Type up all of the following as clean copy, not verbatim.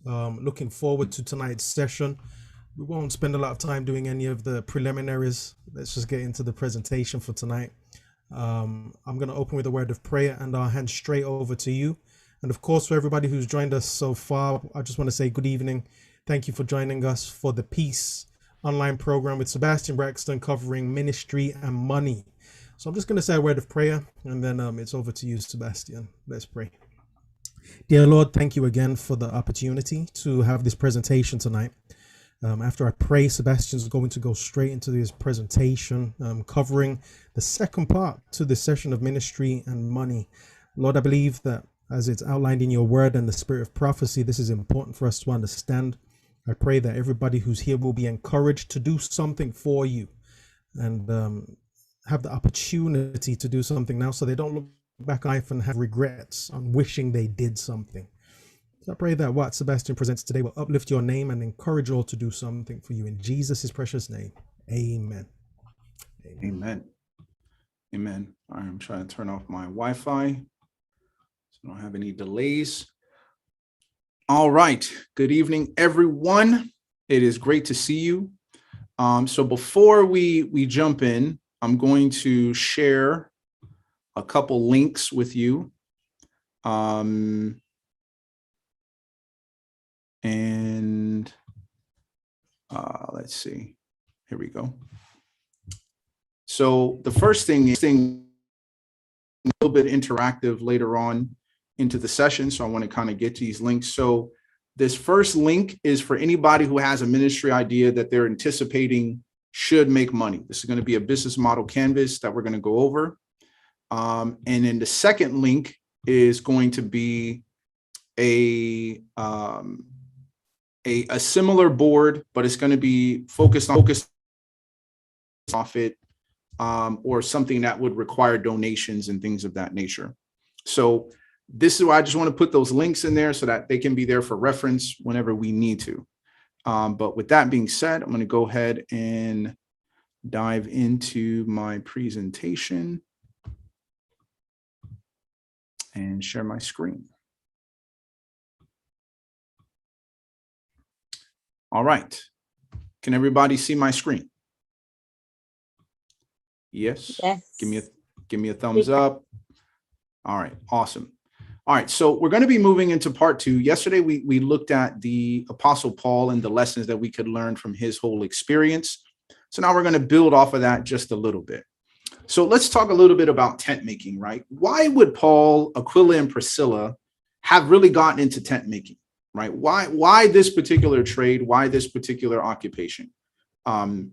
Looking forward to tonight's session. We won't spend a lot of time doing any of the preliminaries. Let's just get into the presentation for tonight. I'm going to open with a word of prayer and I'll hand straight over to you. And of course, for everybody who's joined us so far, I just want to say good evening. Thank you for joining us for the Peace online program with Sebastien Braxton covering ministry and money. So I'm just going to say a word of prayer and then it's over to you, Sebastien. Let's pray. Dear Lord, thank you again for the opportunity to have this presentation tonight. After I pray, Sebastian's going to go straight into this presentation, covering the second part to this session of ministry and money. Lord, I believe that as it's outlined in your word and the spirit of prophecy, this is important for us to understand. I pray that everybody who's here will be encouraged to do something for you and have the opportunity to do something now so they don't look back on life and have regrets on wishing they did something. So I pray that what Sebastien presents today will uplift your name and encourage all to do something for you. In Jesus' precious name, amen. Amen. Amen. I'm trying to turn off my Wi-Fi so I don't have any delays. All right. Good evening, everyone. It is great to see you. So before we jump in, I'm going to share a couple links with you. Let's see, here we go. So the first thing is a little bit interactive later on into the session. So I want to kind of get to these links. So this first link is for anybody who has a ministry idea that they're anticipating should make money. This is going to be a business model canvas that we're going to go over. And then the second link is going to be a similar board, but it's going to be focused off it, or something that would require donations and things of that nature. So this is why I just want to put those links in there so that they can be there for reference whenever we need to. But with that being said, I'm going to go ahead and dive into my presentation and share my screen. All right. Can everybody see my screen? Yes. Yes. Give me a thumbs up. All right. Awesome. All right. So we're going to be moving into part 2. Yesterday, we looked at the Apostle Paul and the lessons that we could learn from his whole experience. So now we're going to build off of that just a little bit. So let's talk a little bit about tent making, right? Why would Paul, Aquila, and Priscilla have really gotten into tent making? Right? Why this particular trade? Why this particular occupation? And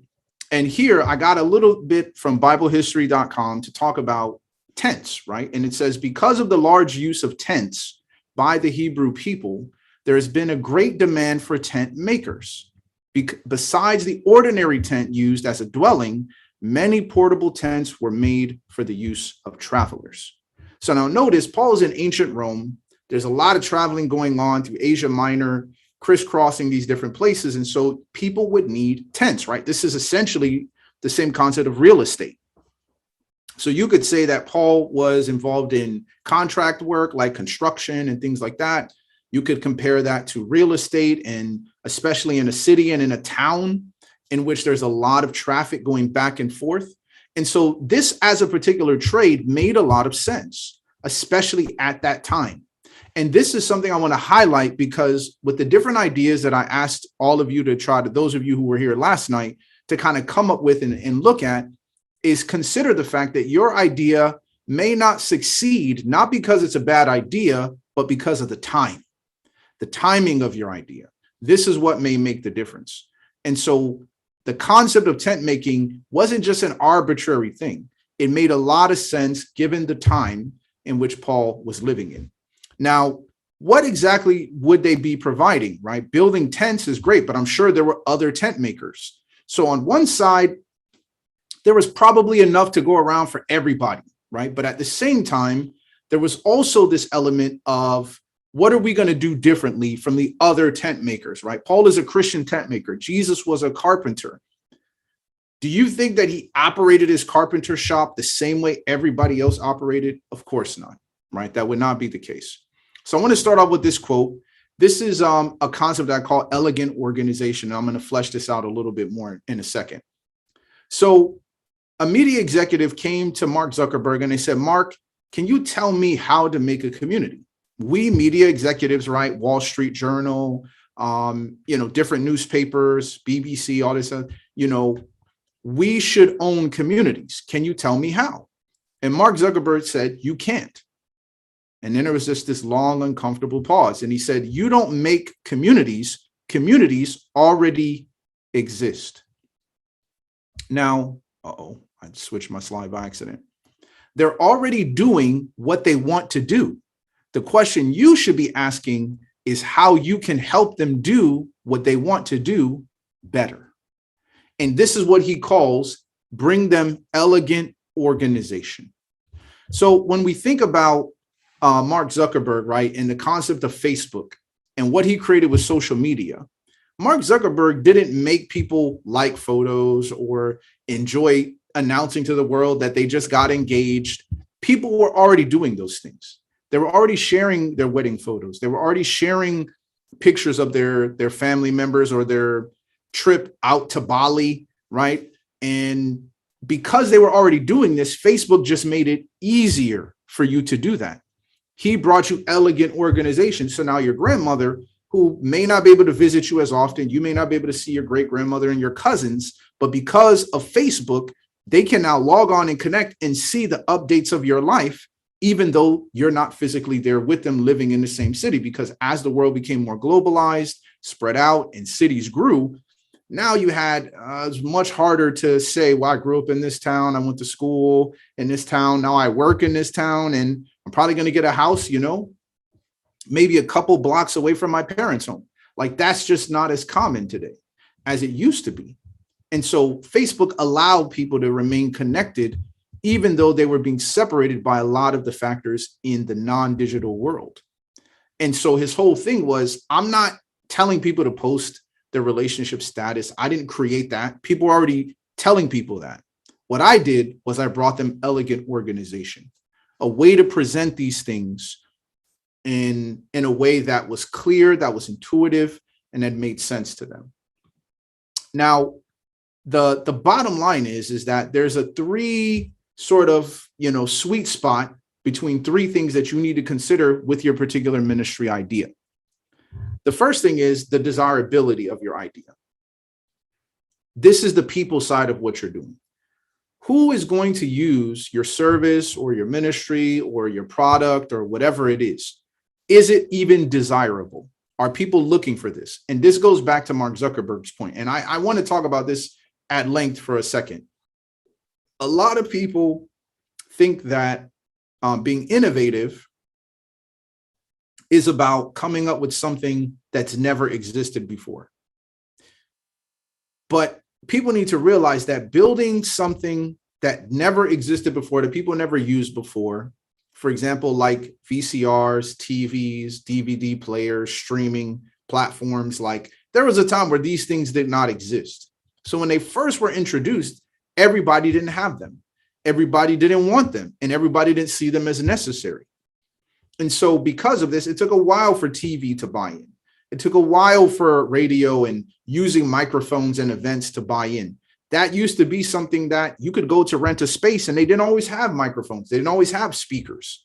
here I got a little bit from BibleHistory.com to talk about tents, right? And it says, because of the large use of tents by the Hebrew people, there has been a great demand for tent makers. Besides the ordinary tent used as a dwelling, many portable tents were made for the use of travelers. So now notice, Paul is in ancient Rome. There's a lot of traveling going on through Asia Minor, crisscrossing these different places. And so people would need tents, right? This is essentially the same concept of real estate. So you could say that Paul was involved in contract work like construction and things like that. You could compare that to real estate, and especially in a city and in a town in which there's a lot of traffic going back and forth. And so this as a particular trade made a lot of sense, especially at that time. And this is something I want to highlight because with the different ideas that I asked all of you to try to, those of you who were here last night, to kind of come up with and look at, is consider the fact that your idea may not succeed, not because it's a bad idea, but because of the timing of your idea. This is what may make the difference. And so the concept of tent making wasn't just an arbitrary thing. It made a lot of sense given the time in which Paul was living in. Now, what exactly would they be providing, right? Building tents is great, but I'm sure there were other tent makers. So on one side, there was probably enough to go around for everybody, right? But at the same time, there was also this element of what are we going to do differently from the other tent makers, right? Paul is a Christian tent maker. Jesus was a carpenter. Do you think that he operated his carpenter shop the same way everybody else operated? Of course not, right? That would not be the case. So I want to start off with this quote. This is a concept that I call elegant organization. I'm going to flesh this out a little bit more in a second. So a media executive came to Mark Zuckerberg and they said, Mark, can you tell me how to make a community? We media executives, right? Wall Street Journal, different newspapers, BBC, all this, we should own communities. Can you tell me how? And Mark Zuckerberg said, you can't. And then there was just this long, uncomfortable pause. And he said, you don't make communities. Communities already exist. Now, I switched my slide by accident. They're already doing what they want to do. The question you should be asking is how you can help them do what they want to do better. And this is what he calls bring them elegant organization. So when we think about Mark Zuckerberg, right, and the concept of Facebook and what he created with social media, Mark Zuckerberg didn't make people like photos or enjoy announcing to the world that they just got engaged. People were already doing those things. They were already sharing their wedding photos. They were already sharing pictures of their family members or their trip out to Bali, right? And because they were already doing this, Facebook just made it easier for you to do that. He brought you elegant organization. So now your grandmother, who may not be able to visit you as often, you may not be able to see your great grandmother and your cousins, but because of Facebook, they can now log on and connect and see the updates of your life, even though you're not physically there with them living in the same city. Because as the world became more globalized, spread out, and cities grew, now you had it's much harder to say, well, I grew up in this town, I went to school in this town, now I work in this town, and I'm probably going to get a house, maybe a couple blocks away from my parents' home. Like, that's just not as common today as it used to be. And so Facebook allowed people to remain connected, even though they were being separated by a lot of the factors in the non-digital world. And so his whole thing was, I'm not telling people to post their relationship status. I didn't create that. People were already telling people that. What I did was I brought them elegant organization, a way to present these things in a way that was clear, that was intuitive, and that made sense to them. Now, the bottom line is that there's a three sort of, sweet spot between three things that you need to consider with your particular ministry idea. The first thing is the desirability of your idea. This is the people side of what you're doing. Who is going to use your service or your ministry or your product or whatever it is? Is it even desirable? Are people looking for this? And this goes back to Mark Zuckerberg's point. And I want to talk about this at length for a second. A lot of people think that being innovative is about coming up with something that's never existed before. But people need to realize that building something that never existed before, that people never used before, for example, like VCRs, TVs, DVD players, streaming platforms, like there was a time where these things did not exist. So when they first were introduced, everybody didn't have them. Everybody didn't want them, and everybody didn't see them as necessary. And so because of this, it took a while for TV to buy in. It took a while for radio and using microphones and events to buy in. That used to be something that you could go to rent a space and they didn't always have microphones. They didn't always have speakers.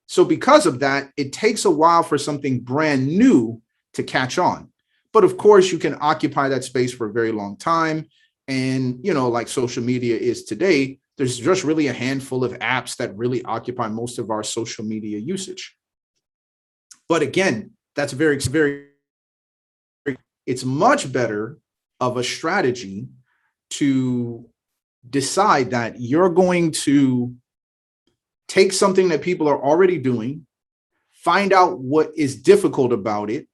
So because of that, it takes a while for something brand new to catch on. But of course, you can occupy that space for a very long time. And, like social media is today, there's just really a handful of apps that really occupy most of our social media usage. But again, that's it's much better of a strategy to decide that you're going to take something that people are already doing, find out what is difficult about it,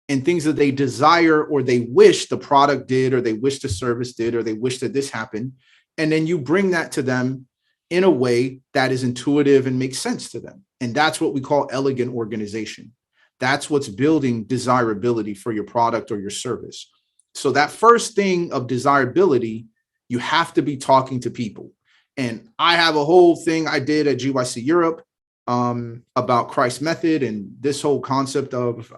and things that they desire or they wish the product did, or they wish the service did, or they wish that this happened. And then you bring that to them in a way that is intuitive and makes sense to them. And that's what we call elegant organization. That's what's building desirability for your product or your service. So that first thing of desirability, you have to be talking to people. And I have a whole thing I did at GYC Europe about Christ's method and this whole concept of,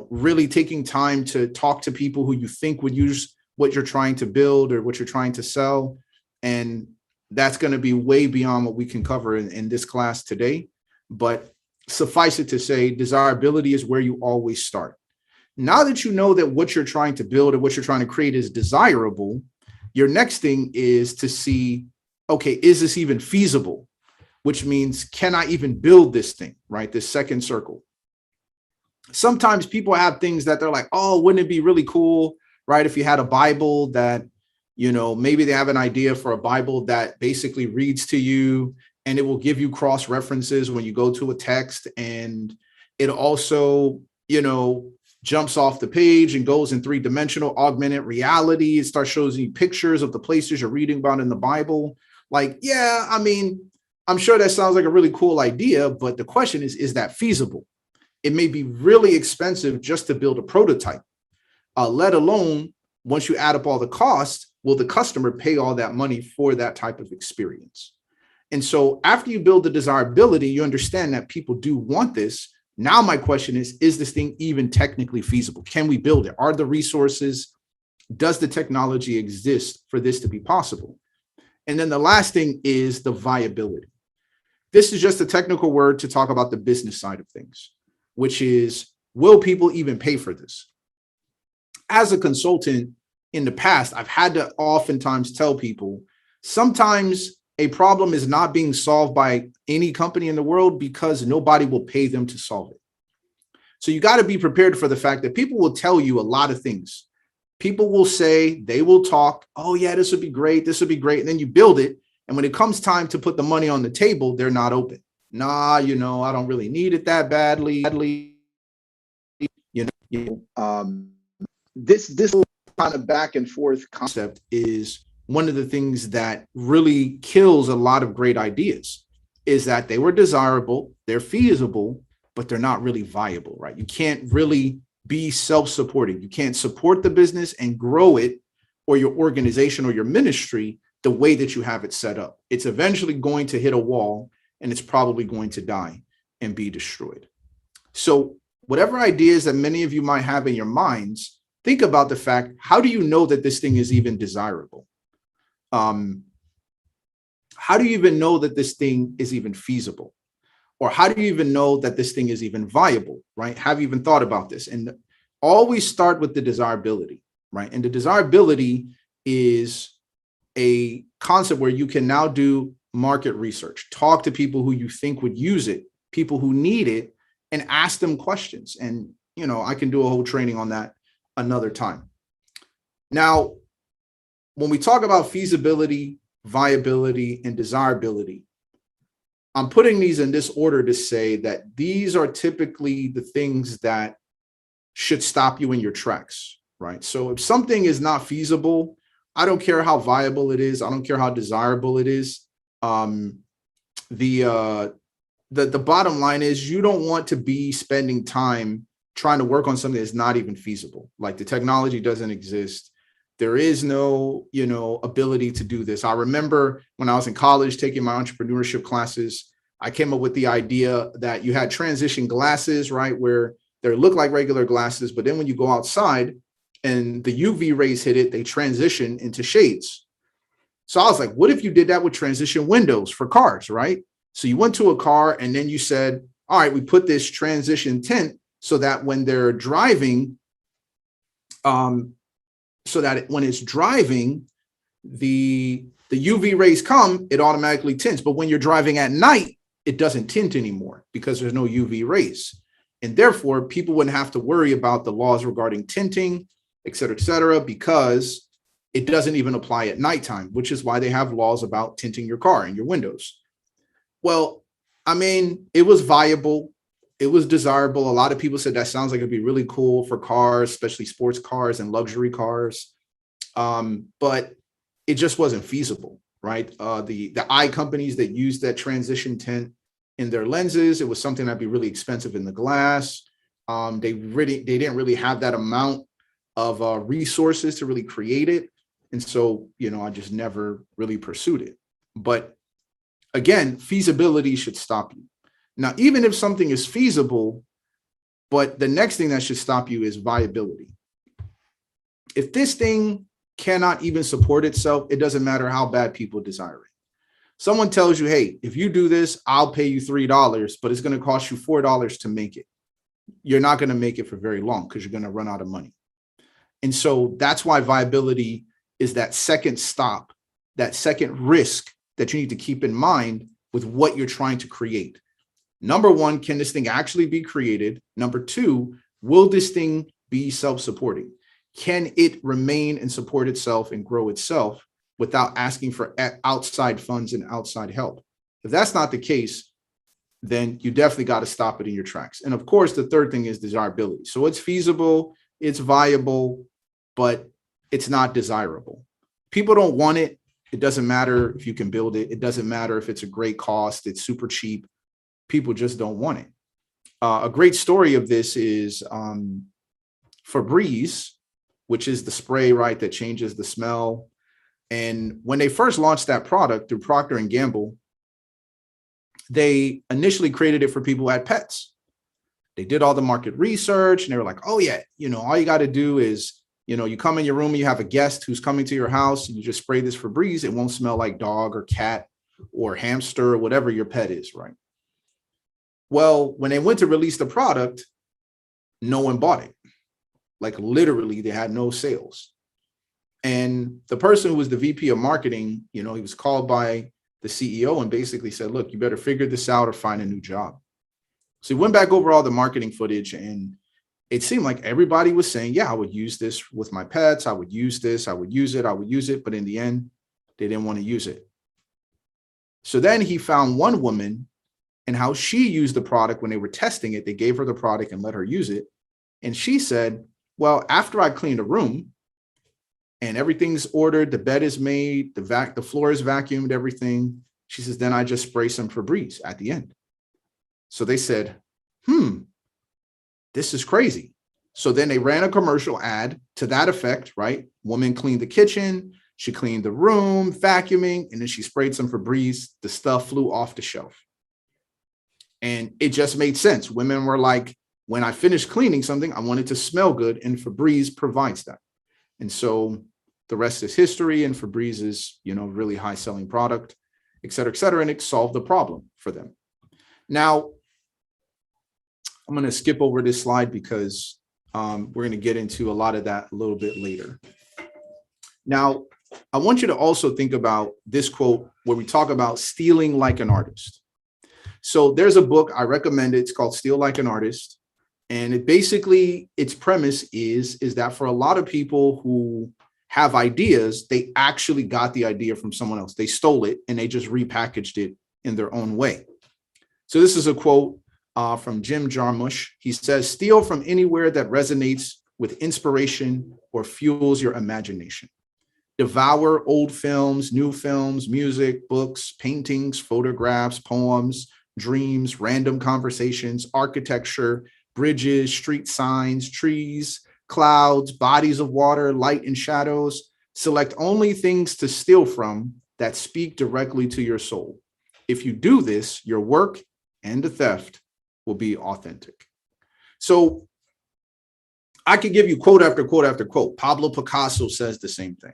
really taking time to talk to people who you think would use what you're trying to build or what you're trying to sell. And that's going to be way beyond what we can cover in this class today. But suffice it to say, desirability is where you always start. Now that you know that what you're trying to build or what you're trying to create is desirable, your next thing is to see, okay, is this even feasible? Which means, can I even build this thing, right? This second circle. Sometimes people have things that they're like, oh, wouldn't it be really cool, right? If you had a Bible that, maybe they have an idea for a Bible that basically reads to you and it will give you cross references when you go to a text. And it also, jumps off the page and goes in 3-dimensional augmented reality. It starts showing you pictures of the places you're reading about in the Bible. Like, yeah, I mean, I'm sure that sounds like a really cool idea, but the question is that feasible? It may be really expensive just to build a prototype, let alone once you add up all the costs, will the customer pay all that money for that type of experience? And so after you build the desirability, you understand that people do want this. Now, my question is this thing even technically feasible? Can we build it? Are the resources? Does the technology exist for this to be possible? And then the last thing is the viability. This is just a technical word to talk about the business side of things, which is, will people even pay for this? As a consultant in the past, I've had to oftentimes tell people, sometimes a problem is not being solved by any company in the world because nobody will pay them to solve it. So you got to be prepared for the fact that people will tell you a lot of things. People will say, they will talk, oh yeah, this would be great. This would be great. And then you build it. And when it comes time to put the money on the table, they're not open. Nah, I don't really need it that badly. This kind of back and forth concept is one of the things that really kills a lot of great ideas, is that they were desirable, they're feasible, but they're not really viable, right? You can't really be self-supporting. You can't support the business and grow it, or your organization or your ministry, the way that you have it set up. It's eventually going to hit a wall and it's probably going to die and be destroyed. So whatever ideas that many of you might have in your minds, think about the fact, how do you know that this thing is even desirable? How do you even know that this thing is even feasible? Or how do you even know that this thing is even viable, right? Have you even thought about this? And always start with the desirability, right? And the desirability is a concept where you can now do market research, talk to people who you think would use it, people who need it, and ask them questions. And, I can do a whole training on that another time. Now, when we talk about feasibility, viability, and desirability, I'm putting these in this order to say that these are typically the things that should stop you in your tracks, right? So if something is not feasible, I don't care how viable it is. I don't care how desirable it is. The bottom line is, you don't want to be spending time trying to work on something that's not even feasible. Like, the technology doesn't exist. There is no, ability to do this. I remember when I was in college taking my entrepreneurship classes, I came up with the idea that you had transition glasses, right, where they look like regular glasses, but then when you go outside and the UV rays hit it, they transition into shades. So I was like, what if you did that with transition windows for cars, right? So you went to a car and then you said, all right, we put this transition tint so that when they're driving, when it's driving, the UV rays come, it automatically tints. But when you're driving at night, it doesn't tint anymore because there's no UV rays. And therefore, people wouldn't have to worry about the laws regarding tinting, et cetera, because it doesn't even apply at nighttime, which is why they have laws about tinting your car and your windows. Well, I mean, it was viable. It was desirable. A lot of people said that sounds like it'd be really cool for cars, especially sports cars and luxury cars. But it just wasn't feasible, right? The eye companies that used that transition tint in their lenses, it was something that'd be really expensive in the glass. They didn't really have that amount of resources to really create it. And so, I just never really pursued it. But Again, feasibility should stop you. Now, even if something is feasible, but the next thing that should stop you is viability. If this thing cannot even support itself, it doesn't matter how bad people desire it. Someone tells you, hey, if you do this, I'll pay you $3, but it's going to cost you $4 to make it. You're not going to make it for very long because you're going to run out of money. And so that's why viability is that second stop, that second risk that you need to keep in mind with what you're trying to create. Number one, can this thing actually be created? Number two, will this thing be self-supporting? Can it remain and support itself and grow itself without asking for outside funds and outside help? If that's not the case, then you definitely got to stop it in your tracks. And of course, the third thing is desirability. So it's feasible, it's viable, but it's not desirable. People don't want it. It doesn't matter if you can build it. It doesn't matter if it's a great cost, it's super cheap. People just don't want it. A great story of this is Febreze, which is the spray, right, that changes the smell. And when they first launched that product through Procter & Gamble, they initially created it for people who had pets. They did all the market research and they were like, oh yeah, all you got to do is, you come in your room and you have a guest who's coming to your house and you just spray this Febreze. It won't smell like dog or cat or hamster or whatever your pet is, right? Well, when they went to release the product, no one bought it. Like literally, they had no sales. And the person who was the VP of marketing, he was called by the CEO and basically said, look, you better figure this out or find a new job. So he went back over all the marketing footage and it seemed like everybody was saying, yeah, I would use this with my pets. I would use this. I would use it. I would use it. But in the end, they didn't want to use it. So then he found one woman and how she used the product when they were testing it. They gave her the product and let her use it. And she said, well, after I clean the room and everything's ordered, the bed is made, the floor is vacuumed, everything. She says, then I just spray some Febreze at the end. So they said, this is crazy. So then they ran a commercial ad to that effect, right? Woman cleaned the kitchen, she cleaned the room, vacuuming, and then she sprayed some Febreze. The stuff flew off the shelf. And it just made sense. Women were like, when I finished cleaning something, I want it to smell good, and Febreze provides that. And so the rest is history, and Febreze is, really high selling product, et cetera, and it solved the problem for them. Now, I'm going to skip over this slide because we're going to get into a lot of that a little bit later. Now, I want you to also think about this quote where we talk about stealing like an artist. So there's a book, I recommend it. It's called Steal Like an Artist. And it basically, its premise is that for a lot of people who have ideas, they actually got the idea from someone else. They stole it and they just repackaged it in their own way. So this is a quote from Jim Jarmusch. He says, steal from anywhere that resonates with inspiration or fuels your imagination. Devour old films, new films, music, books, paintings, photographs, poems, dreams, random conversations, architecture, bridges, street signs, trees, clouds, bodies of water, light and shadows. Select only things to steal from that speak directly to your soul. If you do this, your work and the theft will be authentic. So I could give you quote after quote after quote. Pablo Picasso says the same thing.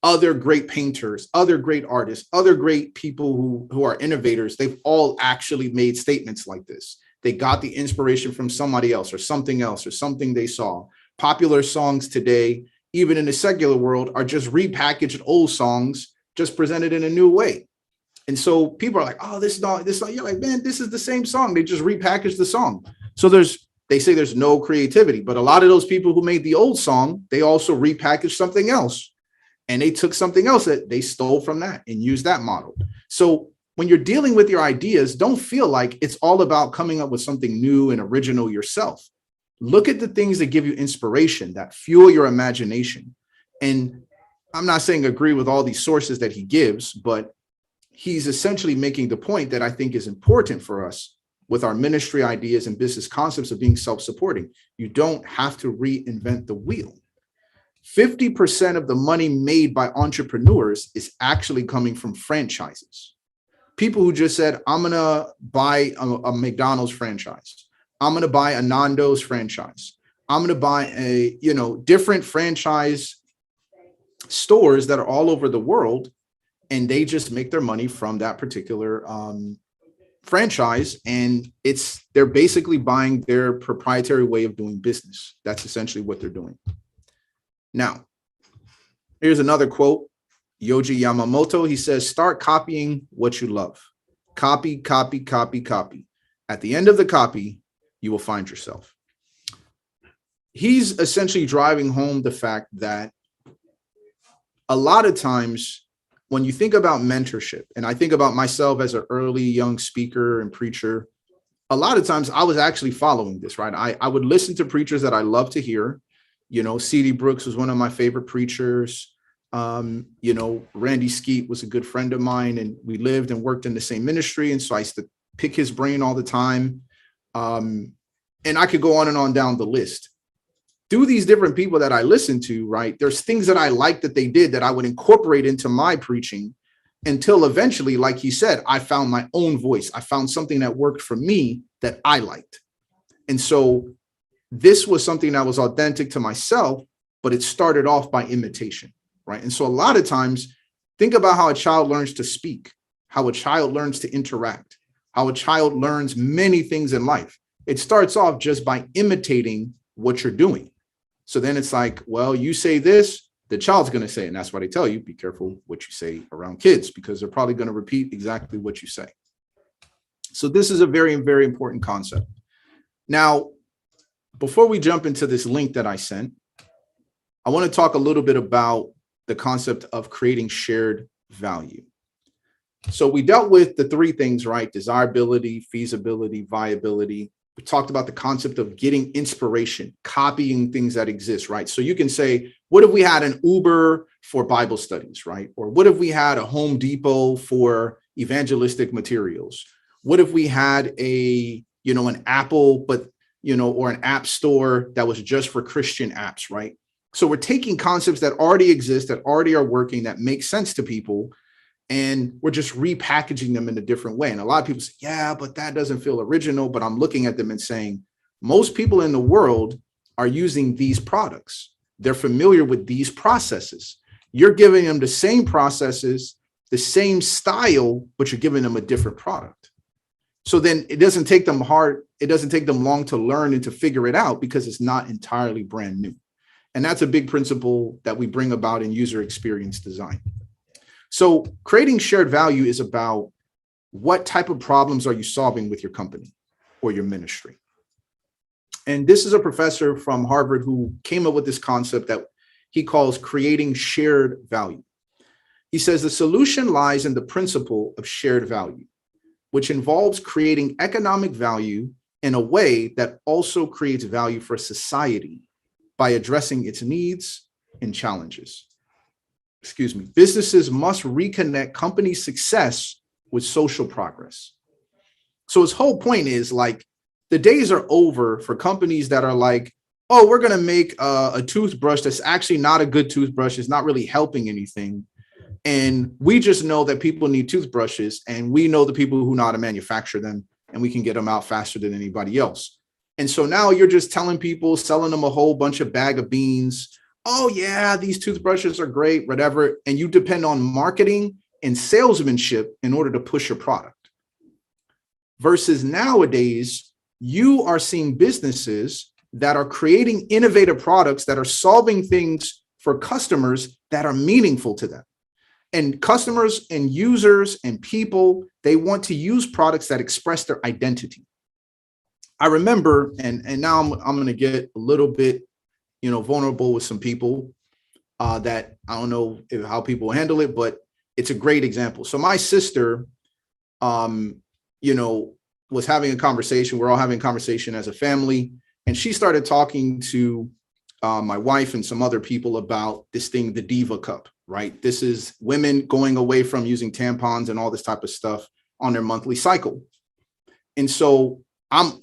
Other great painters, other great artists, other great people who are innovators, they've all actually made statements like this. They got the inspiration from somebody else or something they saw. Popular songs today, even in the secular world, are just repackaged old songs, just presented in a new way. And so people are like, oh, this song. You're like, man, this is the same song. They just repackaged the song. So they say there's no creativity, but a lot of those people who made the old song, they also repackaged something else. And they took something else that they stole from that and used that model. So when you're dealing with your ideas, don't feel like it's all about coming up with something new and original yourself. Look at the things that give you inspiration, that fuel your imagination. And I'm not saying agree with all these sources that he gives, but he's essentially making the point that I think is important for us with our ministry ideas and business concepts of being self-supporting. You don't have to reinvent the wheel. 50% of the money made by entrepreneurs is actually coming from franchises. people who just said, I'm going to buy a McDonald's franchise. I'm going to buy a Nando's franchise. I'm going to buy different franchise stores that are all over the world. And they just make their money from that particular franchise. And they're basically buying their proprietary way of doing business. That's essentially what they're doing. Now, here's another quote. Yoji Yamamoto, he says, start copying what you love. Copy, copy, copy, copy. At the end of the copy, you will find yourself. He's essentially driving home the fact that a lot of times when you think about mentorship, and I think about myself as an early young speaker and preacher, a lot of times I was actually following this, right? I would listen to preachers that I love to hear. C.D. Brooks was one of my favorite preachers. Randy Skeet was a good friend of mine, and we lived and worked in the same ministry. And so I used to pick his brain all the time. And I could go on and on down the list. Through these different people that I listened to, right, there's things that I liked that they did that I would incorporate into my preaching until eventually, like he said, I found my own voice. I found something that worked for me that I liked. And so this was something that was authentic to myself, but it started off by imitation, right? And so a lot of times, think about how a child learns to speak, how a child learns to interact, how a child learns many things in life. It starts off just by imitating what you're doing. So then it's like, well, you say this, the child's going to say, and that's why they tell you, be careful what you say around kids, because they're probably going to repeat exactly what you say. So this is a very, very important concept. Now, before we jump into this link that I sent, I want to talk a little bit about the concept of creating shared value. So we dealt with the three things, right? Desirability, feasibility, viability. We talked about the concept of getting inspiration, copying things that exist, right? So you can say, what if we had an Uber for Bible studies, right? Or what if we had a Home Depot for evangelistic materials? What if we had an Apple, or an app store that was just for Christian apps, right? So we're taking concepts that already exist, that already are working, that make sense to people, and we're just repackaging them in a different way. And a lot of people say, yeah, but that doesn't feel original. But I'm looking at them and saying, most people in the world are using these products. They're familiar with these processes. You're giving them the same processes, the same style, but you're giving them a different product. So then it doesn't take them long to learn and to figure it out because it's not entirely brand new. And that's a big principle that we bring about in user experience design. So creating shared value is about what type of problems are you solving with your company or your ministry. And this is a professor from Harvard who came up with this concept that he calls creating shared value. He says the solution lies in the principle of shared value, which involves creating economic value in a way that also creates value for society by addressing its needs and challenges. Businesses must reconnect company success with social progress. So his whole point is like, the days are over for companies that are like, oh, we're going to make a toothbrush that's actually not a good toothbrush. It's not really helping anything. And we just know that people need toothbrushes, and we know the people who know how to manufacture them, and we can get them out faster than anybody else. And so now you're just telling people, selling them a whole bunch of bag of beans. Oh, yeah, these toothbrushes are great, whatever. And you depend on marketing and salesmanship in order to push your product. Versus nowadays, you are seeing businesses that are creating innovative products that are solving things for customers that are meaningful to them. And customers and users and people, they want to use products that express their identity. I remember, and now I'm going to get a little bit, vulnerable with some people that I don't know how people handle it, but it's a great example. So my sister, was having a conversation. We're all having a conversation as a family. And she started talking to my wife and some other people about this thing, the Diva Cup, right? This is women going away from using tampons and all this type of stuff on their monthly cycle. And so I'm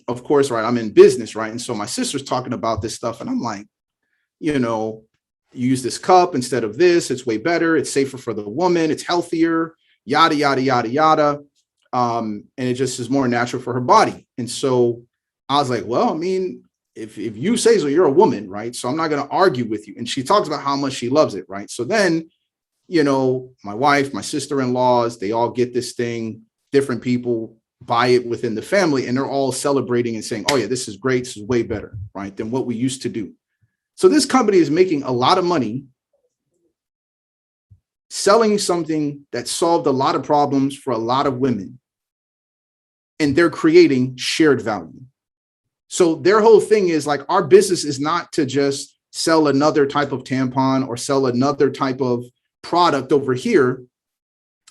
in business, right? And so my sister's talking about this stuff, and I'm like, you use this cup instead of this. It's way better. It's safer for the woman. It's healthier, yada, yada, yada, yada. And it just is more natural for her body. And so I was like, well, I mean, if you say so, you're a woman, right? So I'm not going to argue with you. And she talks about how much she loves it, right? So then, my wife, my sister-in-laws, they all get this thing, different people buy it within the family, and they're all celebrating and saying, oh yeah, this is great. This is way better, right, than what we used to do. So this company is making a lot of money selling something that solved a lot of problems for a lot of women, and they're creating shared value. So their whole thing is like, our business is not to just sell another type of tampon or sell another type of product over here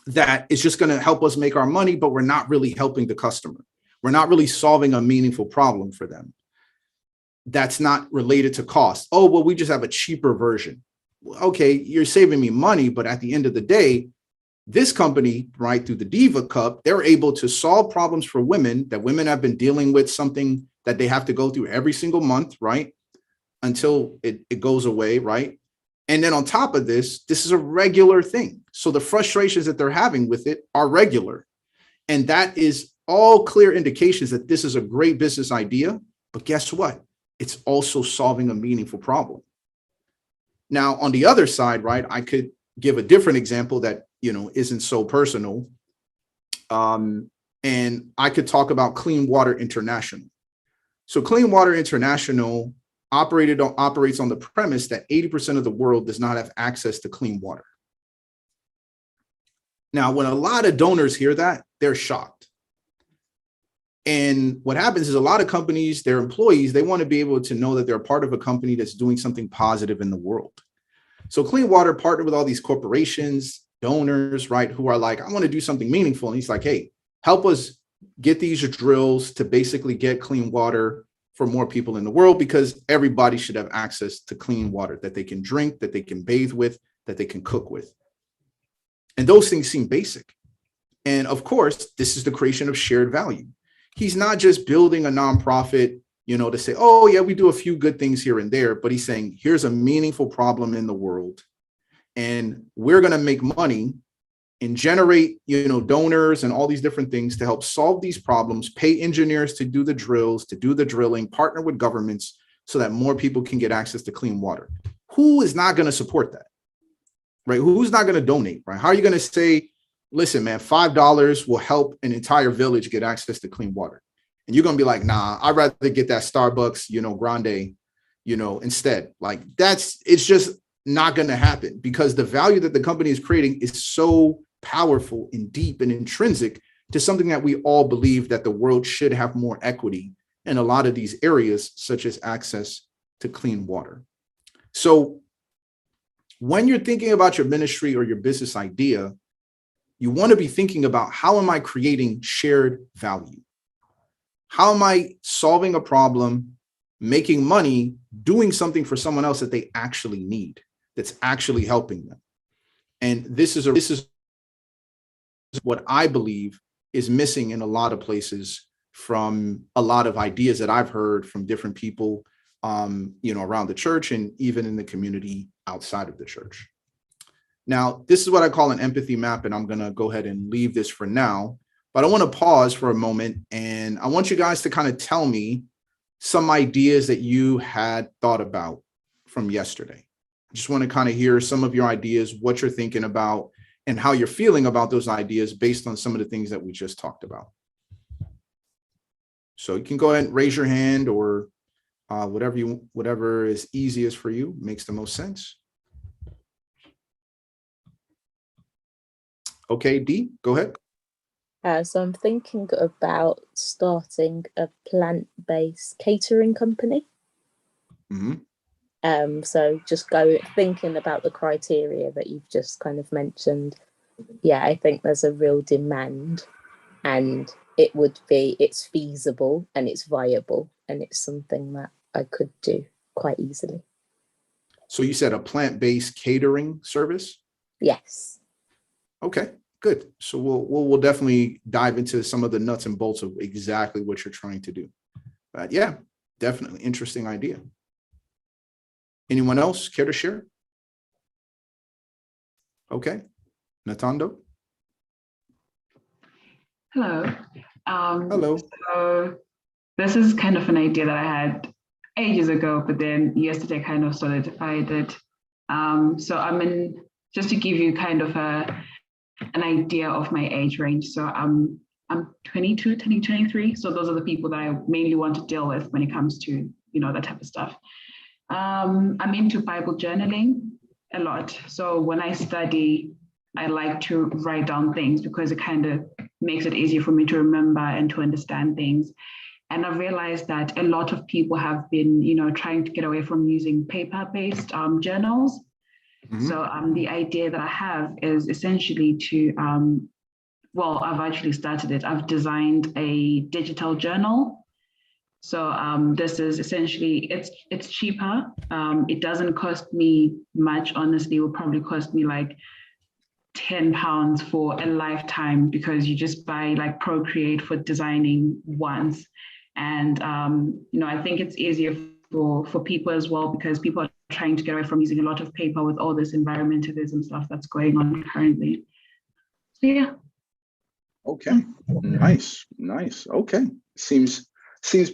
that is just going to help us make our money, but we're not really helping the customer. We're not really solving a meaningful problem for them. That's not related to cost. Oh, well, we just have a cheaper version. Okay, you're saving me money, but at the end of the day, this company, right, through the Diva Cup, they're able to solve problems for women that women have been dealing with, something that they have to go through every single month, right, until it goes away, right? And then on top of this is a regular thing. So the frustrations that they're having with it are regular. And that is all clear indications that this is a great business idea. But guess what? It's also solving a meaningful problem. Now, on the other side, right, I could give a different example that, isn't so personal. And I could talk about Clean Water International. So Clean Water International operates on the premise that 80% of the world does not have access to clean water. Now, when a lot of donors hear that, they're shocked. And what happens is a lot of companies, their employees, they want to be able to know that they're a part of a company that's doing something positive in the world. So Clean Water partnered with all these corporations, donors, right, who are like, I want to do something meaningful. And he's like, hey, help us get these drills to basically get clean water for more people in the world, because everybody should have access to clean water that they can drink, that they can bathe with, that they can cook with. And those things seem basic. And of course, this is the creation of shared value. He's not just building a nonprofit, to say, oh yeah, we do a few good things here and there, but he's saying, here's a meaningful problem in the world, and we're going to make money and generate, donors and all these different things to help solve these problems, pay engineers to do the drills, to do the drilling, partner with governments so that more people can get access to clean water. Who is not going to support that, right? Who's not going to donate, right? How are you going to say, listen, man, $5 will help an entire village get access to clean water? And you're going to be like, nah, I'd rather get that Starbucks, grande, instead. Like it's just not going to happen, because the value that the company is creating is so powerful and deep and intrinsic to something that we all believe, that the world should have more equity in a lot of these areas, such as access to clean water. So when you're thinking about your ministry or your business idea, you want to be thinking about, how am I creating shared value? How am I solving a problem, making money, doing something for someone else that they actually need, that's actually helping them? And this is what I believe is missing in a lot of places, from a lot of ideas that I've heard from different people, around the church and even in the community outside of the church. Now, this is what I call an empathy map, and I'm going to go ahead and leave this for now, but I want to pause for a moment, and I want you guys to kind of tell me some ideas that you had thought about from yesterday. I just want to kind of hear some of your ideas, what you're thinking about, and how you're feeling about those ideas based on some of the things that we just talked about. So you can go ahead and raise your hand, or whatever is easiest for you, makes the most sense. Okay, Dee, go ahead. So I'm thinking about starting a plant-based catering company. Mm-hmm. So just thinking about the criteria that you've just kind of mentioned. Yeah, I think there's a real demand, and it's feasible and it's viable, and it's something that I could do quite easily. So you said a plant-based catering service? Yes. Okay, good. So we'll definitely dive into some of the nuts and bolts of exactly what you're trying to do. But yeah, definitely interesting idea. Anyone else care to share? Okay, Natando. Hello. Hello. So this is kind of an idea that I had ages ago, but then yesterday kind of solidified it. So just to give you kind of an idea of my age range. So I'm 22, 23. So those are the people that I mainly want to deal with when it comes to, that type of stuff. I'm into Bible journaling a lot. So when I study, I like to write down things because it kind of makes it easier for me to remember and to understand things. And I've realized that a lot of people have been, trying to get away from using paper-based journals. Mm-hmm. So the idea that I have is essentially to, I've actually started it. I've designed a digital journal. So this is essentially, it's cheaper. It doesn't cost me much, honestly. It will probably cost me like £10 for a lifetime because you just buy like Procreate for designing once. And, I think it's easier for people as well because people are trying to get away from using a lot of paper with all this environmentalism stuff that's going on currently. So, yeah. Okay, nice. Okay, seems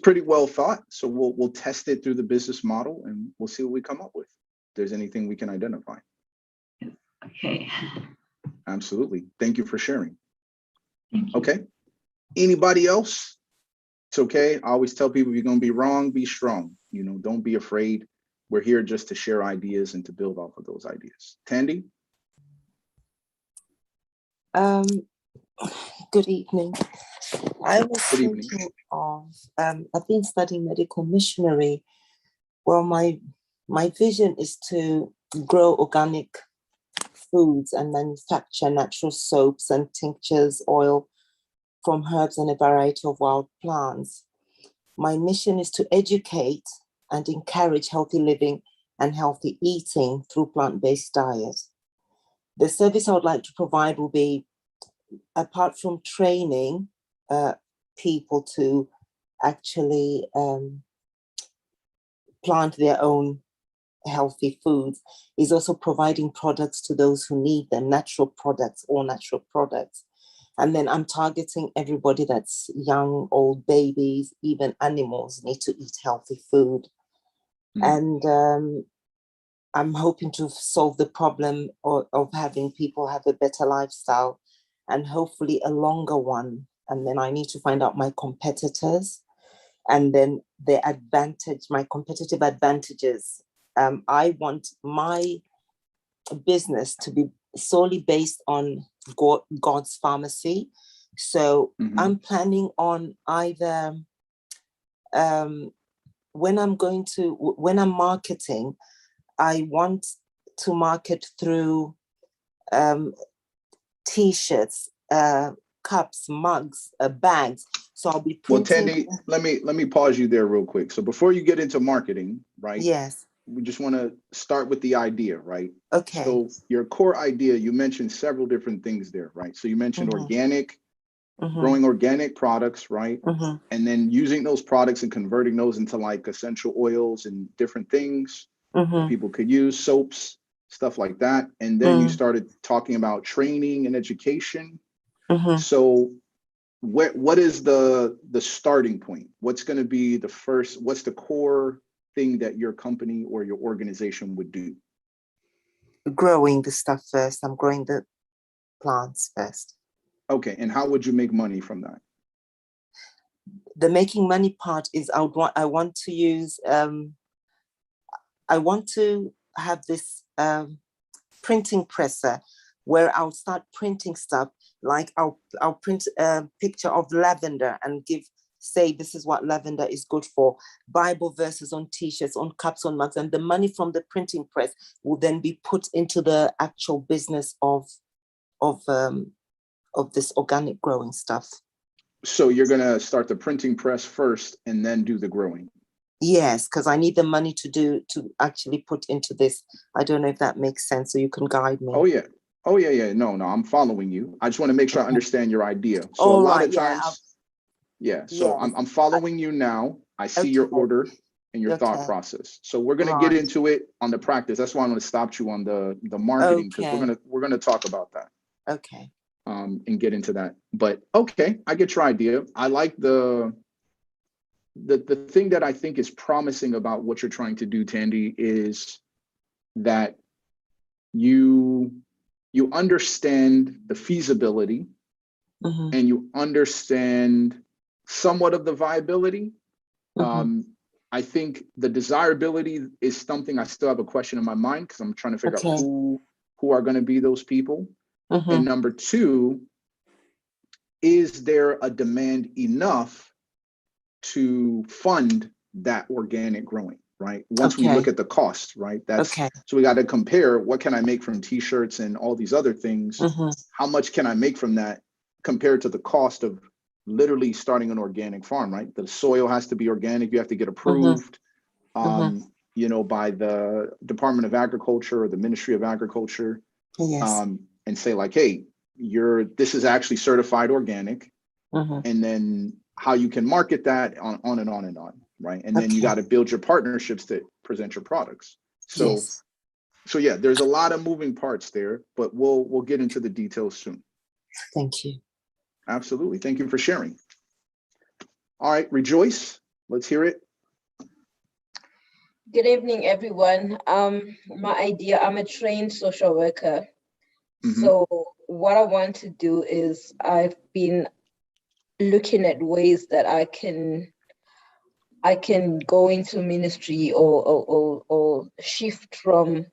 pretty well thought. So we'll test it through the business model and we'll see what we come up with. If there's anything we can identify. Okay. Absolutely. Thank you for sharing. Thank you. Okay. Anybody else? It's okay. I always tell people if you're going to be wrong, be strong. Don't be afraid. We're here just to share ideas and to build off of those ideas. Tandy? Good evening. I was thinking of, I've been studying medical missionary. Well, my vision is to grow organic foods and manufacture natural soaps and tinctures, oil from herbs and a variety of wild plants. My mission is to educate and encourage healthy living and healthy eating through plant-based diet. The service I would like to provide will be, apart from training people to actually plant their own healthy foods, is also providing products to those who need them, natural products, all natural products. And then I'm targeting everybody that's young, old, babies, even animals need to eat healthy food. And I'm hoping to solve the problem of having people have a better lifestyle and hopefully a longer one. And then I need to find out my competitors and then my competitive advantages. I want my business to be solely based on God's pharmacy. So I'm planning on either when I'm marketing, I want to market through T-shirts, cups, mugs, bags. So I'll be printing. Well, Tandy, let me pause you there real quick. So before you get into marketing, right? Yes. We just want to start with the idea, right? Okay. So your core idea, you mentioned several different things there, right? So you mentioned organic, growing organic products, right? And then using those products and converting those into like essential oils and different things that people could use, soaps, stuff like that. And then you started talking about training and education. So what is the starting point? What's going to be what's the core thing that your company or your organization would do? Growing the stuff first. I'm growing the plants first. Okay, and how would you make money from that? The making money part is I want to use I want to have this printing presser where I'll start printing stuff. Like I'll print a picture of lavender and say this is what lavender is good for. Bible verses on T-shirts, on cups, on mugs, and the money from the printing press will then be put into the actual business of this organic growing stuff. So you're gonna start the printing press first and then do the growing? Yes, because I need the money to actually put into this. I don't know if that makes sense, so you can guide me. Oh yeah. No, I'm following you. I just want to make sure I understand your idea. So a lot of times, I'm following you now. I see your order and your thought process. So we're gonna get into it on the practice. That's why I'm gonna stop you on the marketing, because we're gonna talk about that. Okay. and get into that. But okay, I get your idea. I like the thing that I think is promising about what you're trying to do, Tandy, is that you understand the feasibility and you understand somewhat of the viability. I think the desirability is something I still have a question in my mind because I'm trying to figure out who are going to be those people. And number two, is there a demand enough to fund that organic growing, right? Once we look at the cost, right? That's so we got to compare what can I make from t-shirts and all these other things. How much can I make from that compared to the cost of literally starting an organic farm, right? The soil has to be organic. You have to get approved, you know, by the Department of Agriculture or the Ministry of Agriculture, and say like, hey, this is actually certified organic, and then how you can market that on and on and on, right? And then you got to build your partnerships to present your products. So, so yeah, there's a lot of moving parts there, but we'll get into the details soon. Thank you. Absolutely. Thank you for sharing. All right, Rejoice, let's hear it. Good evening, everyone. My idea, I'm a trained social worker. So what I want to do is I've been looking at ways that I can go into ministry or shift from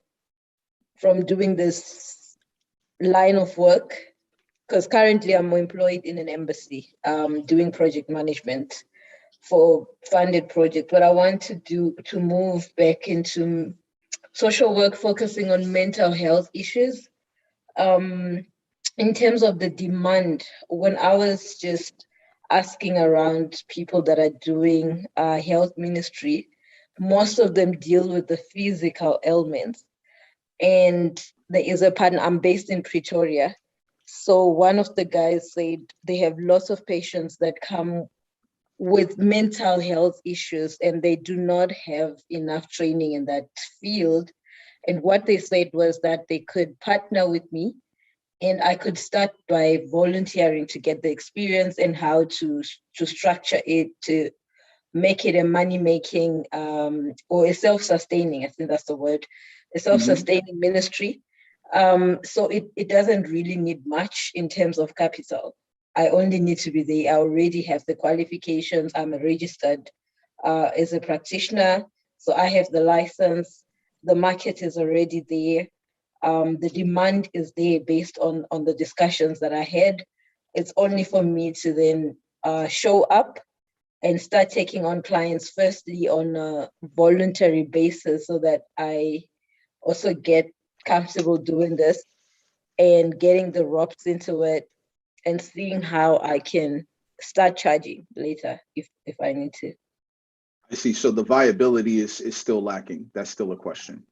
doing this line of work, because currently I'm employed in an embassy doing project management for funded projects. But I want to move back into social work, focusing on mental health issues. In terms of the demand, when I was just asking around people that are doing health ministry, most of them deal with the physical ailments. And there is a partner, I'm based in Pretoria. So one of the guys said they have lots of patients that come with mental health issues and they do not have enough training in that field. And what they said was that they could partner with me and I could start by volunteering to get the experience and how to structure it to make it a money-making or a self-sustaining, I think that's the word, a self-sustaining ministry. So it doesn't really need much in terms of capital. I only need to be there. I already have the qualifications. I'm registered as a practitioner. So I have the license. The market is already there. The demand is there based on the discussions that I had. It's only for me to then show up and start taking on clients, firstly on a voluntary basis, so that I also get comfortable doing this and getting the ropes into it and seeing how I can start charging later if I need to. I see. So the viability is still lacking. That's still a question.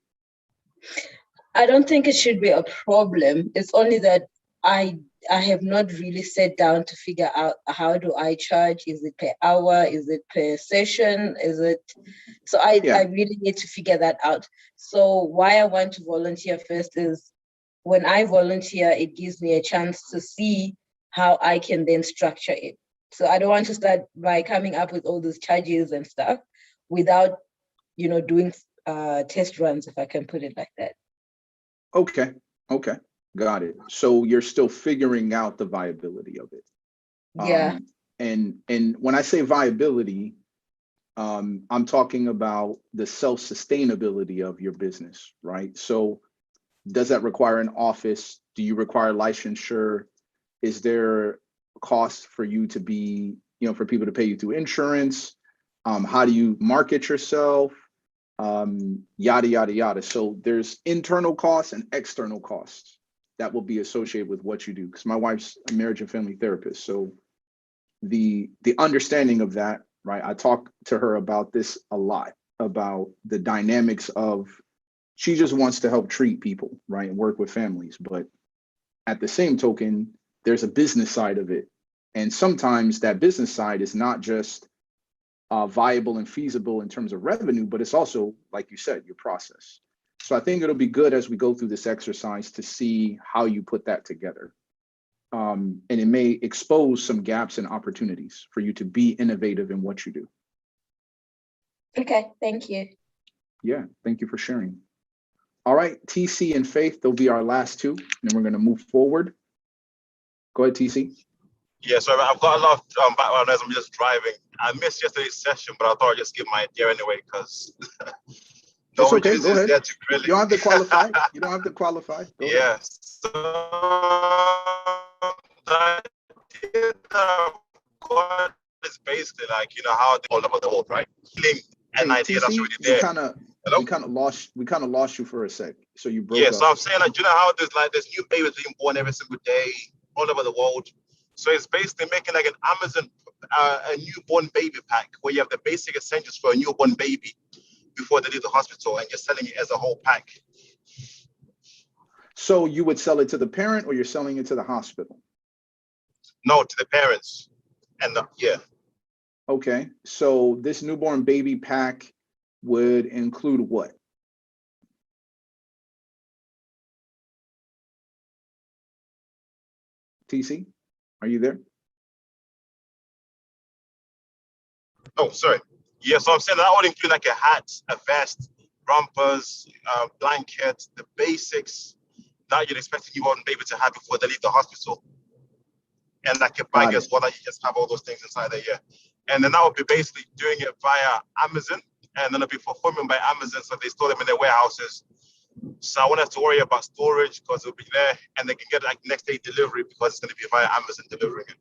I don't think it should be a problem. It's only that I have not really sat down to figure out how do I charge? Is it per hour? Is it per session? Is it? So I really need to figure that out. So why I want to volunteer first is when I volunteer, it gives me a chance to see how I can then structure it. So I don't want to start by coming up with all those charges and stuff without, doing test runs, if I can put it like that. Okay. Got it. So you're still figuring out the viability of it. Yeah. And when I say viability, I'm talking about the self-sustainability of your business, right? So does that require an office? Do you require licensure? Is there a cost for you to be, for people to pay you through insurance? How do you market yourself? Yada, yada, yada. So there's internal costs and external costs that will be associated with what you do. Because my wife's a marriage and family therapist. So the understanding of that, right? I talk to her about this a lot, about the dynamics of, she just wants to help treat people, right? And work with families. But at the same token, there's a business side of it. And sometimes that business side is not just viable and feasible in terms of revenue, but it's also, like you said, your process. So I think it'll be good as we go through this exercise to see how you put that together. And it may expose some gaps and opportunities for you to be innovative in what you do. Okay, thank you. Yeah, thank you for sharing. All right, TC and Faith, they'll be our last two, and then we're going to move forward. Go ahead, TC. Yeah, so I've got a lot of background as I'm just driving. I missed yesterday's session, but I thought I'd just give my idea anyway, because It's okay, go ahead. there to grill it. You don't have to qualify. You don't have to qualify. Go ahead. Yeah, so the idea that God is basically like, you know, how they all about the world, right? Healing an idea that's TC, already there. we kind of lost you for a sec. So you broke Yeah, up. so I'm saying, like, you know how there's new babies being born every single day all over the world. So it's basically making like an Amazon, a newborn baby pack where you have the basic essentials for a newborn baby before they leave the hospital, and you're selling it as a whole pack. So you would sell it to the parent, or you're selling it to the hospital? No, to the parents. And yeah. Okay, so this newborn baby pack would include what? TC, are you there? Oh, sorry. Yeah, so I'm saying that would include like a hat, a vest, rompers, blankets, the basics that you'd expect a newborn baby to have before they leave the hospital. And like a bag as well, that you just have all those things inside there, yeah. And then that would be basically doing it via Amazon, and then it'll be fulfillment by Amazon, so they store them in their warehouses. So I won't have to worry about storage because it'll be there, and they can get like next day delivery because it's going to be via Amazon delivering it.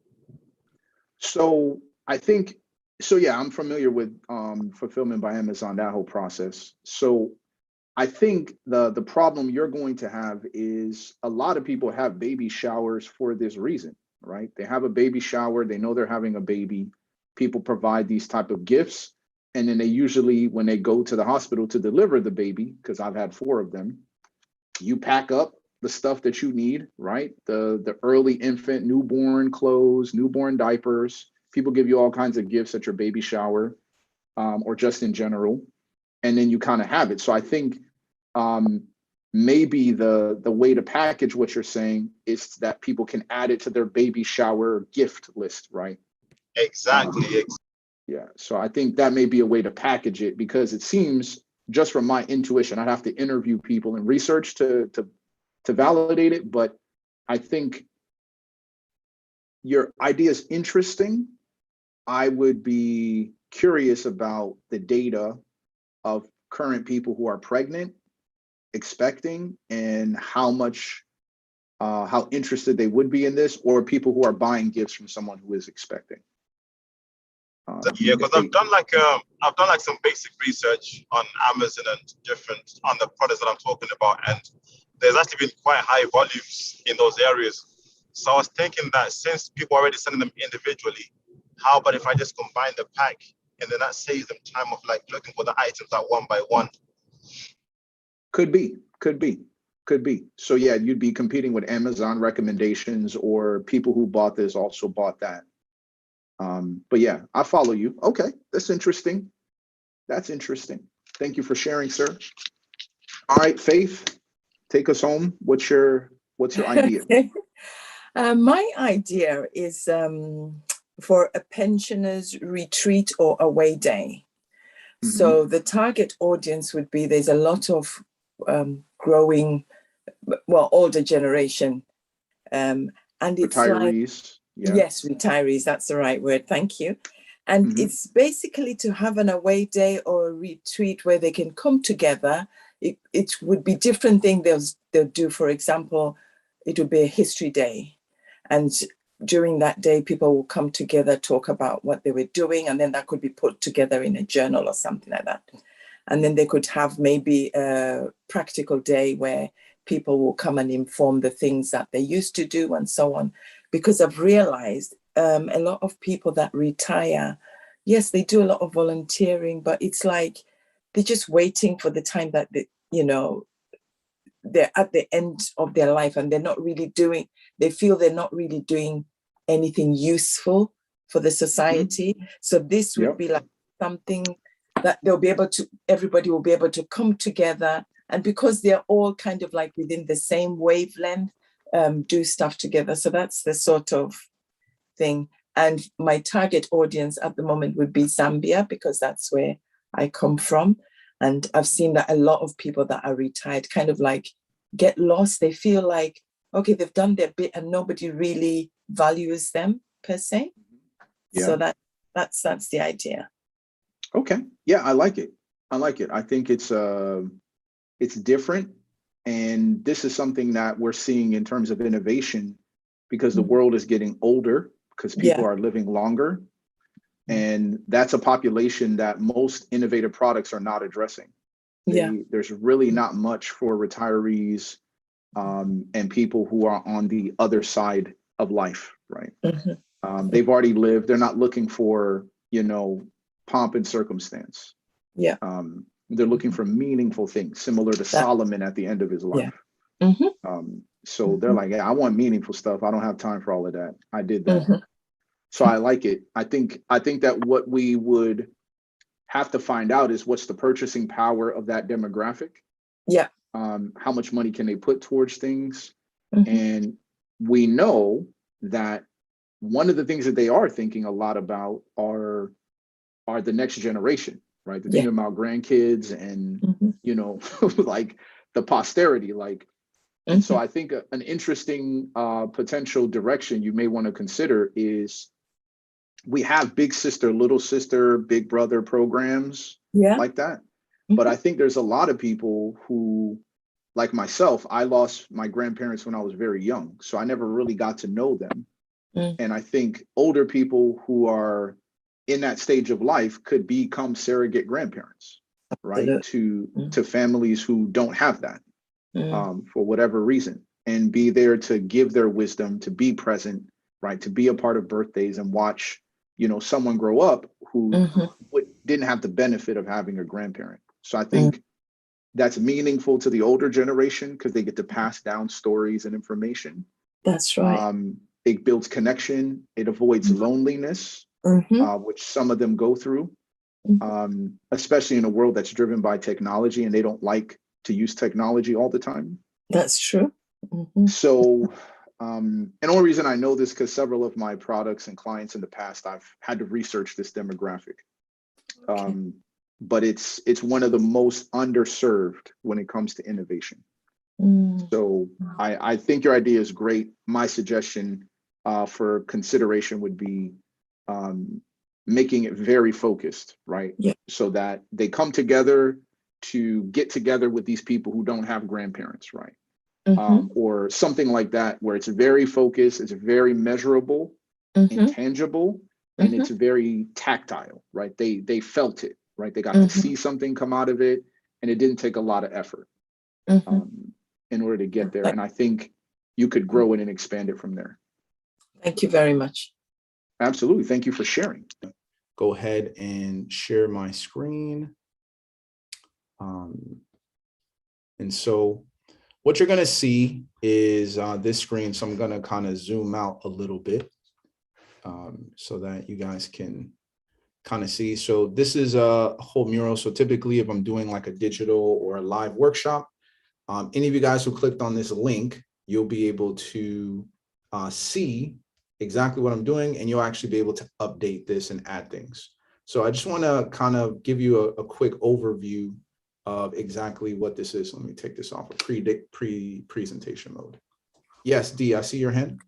So I think, so yeah, I'm familiar with fulfillment by Amazon, that whole process. So I think the problem you're going to have is a lot of people have baby showers for this reason, right? They have a baby shower, they know they're having a baby. People provide these type of gifts. And then they usually, when they go to the hospital to deliver the baby, because I've had 4 of them, you pack up the stuff that you need, right? The early infant, newborn clothes, newborn diapers. People give you all kinds of gifts at your baby shower, or just in general. And then you kind of have it. So I think maybe the way to package what you're saying is that people can add it to their baby shower gift list, right? Exactly. Yeah, so I think that may be a way to package it, because it seems, just from my intuition, I'd have to interview people and research to validate it, but I think your idea is interesting. I would be curious about the data of current people who are pregnant, expecting, and how much, how interested they would be in this, or people who are buying gifts from someone who is expecting. Yeah, because I've done like some basic research on Amazon and different on the products that I'm talking about, and there's actually been quite high volumes in those areas. So I was thinking that since people are already sending them individually, how about if I just combine the pack, and then that saves them time of like looking for the items like one by one. Could be. So yeah, you'd be competing with Amazon recommendations, or people who bought this also bought that. But yeah, I follow you. Okay, that's interesting. That's interesting. Thank you for sharing, sir. All right, Faith, take us home. What's your idea? My idea is for a pensioners retreat or away day. Mm-hmm. So the target audience would be, there's a lot of growing, well, older generation, and it's retirees. Like, yes, retirees, that's the right word, thank you. And it's basically to have an away day or a retreat where they can come together. It would be different things they'll do. For example, it would be a history day. And during that day, people will come together, talk about what they were doing, and then that could be put together in a journal or something like that. And then they could have maybe a practical day where people will come and inform the things that they used to do and so on. Because I've realized a lot of people that retire, yes, they do a lot of volunteering, but it's like they're just waiting for the time that they're at the end of their life, and they're not really doing, they feel they're not really doing anything useful for the society. So this would be like something that everybody will be able to come together. And because they're all kind of like within the same wavelength, do stuff together. So that's the sort of thing. And my target audience at the moment would be Zambia, because that's where I come from. And I've seen that a lot of people that are retired kind of like get lost. They feel like, okay, they've done their bit and nobody really values them per se. Yeah. So that's the idea. Okay. Yeah, I like it. I think it's different. And this is something that we're seeing in terms of innovation, because the world is getting older, because people are living longer. And that's a population that most innovative products are not addressing. There's really not much for retirees and people who are on the other side of life, right? They've already lived. They're not looking for, pomp and circumstance. They're looking for meaningful things, similar to Solomon at the end of his life. So they're like, yeah, I want meaningful stuff. I don't have time for all of that. I did that. So I like it. I think that what we would have to find out is what's the purchasing power of that demographic. How much money can they put towards things? And we know that one of the things that they are thinking a lot about are the next generation, right? They're thinking about grandkids and, like the posterity, and so I think an interesting potential direction you may want to consider is we have big sister, little sister, big brother programs like that. But I think there's a lot of people who, like myself, I lost my grandparents when I was very young, so I never really got to know them. And I think older people who are in that stage of life could become surrogate grandparents, right? To families who don't have that for whatever reason, and be there to give their wisdom, to be present, right? To be a part of birthdays and watch, someone grow up who didn't have the benefit of having a grandparent. So I think that's meaningful to the older generation because they get to pass down stories and information. That's right. It builds connection. It avoids loneliness, which some of them go through, especially in a world that's driven by technology and they don't like to use technology all the time. That's true. So, and the only reason I know this because several of my products and clients in the past, I've had to research this demographic. But it's one of the most underserved when it comes to innovation. So I think your idea is great. My suggestion for consideration would be making it very focused, right? So that they come together to get together with these people who don't have grandparents, right? Or something like that, where it's very focused, it's very measurable, intangible, and it's very tactile, right? They felt it, right? They got to see something come out of it, and it didn't take a lot of effort in order to get there. And I think you could grow it and expand it from there. Thank you very much. Absolutely. Thank you for sharing. Go ahead and share my screen. And so what you're going to see is this screen. So I'm going to kind of zoom out a little bit so that you guys can kind of see. So this is a whole mural. So typically if I'm doing like a digital or a live workshop, any of you guys who clicked on this link, you'll be able to see exactly what I'm doing, and you'll actually be able to update this and add things. So I just want to kind of give you a quick overview of exactly what this is. Let me take this off of pre-presentation mode. Yes, Dee, I see your hand.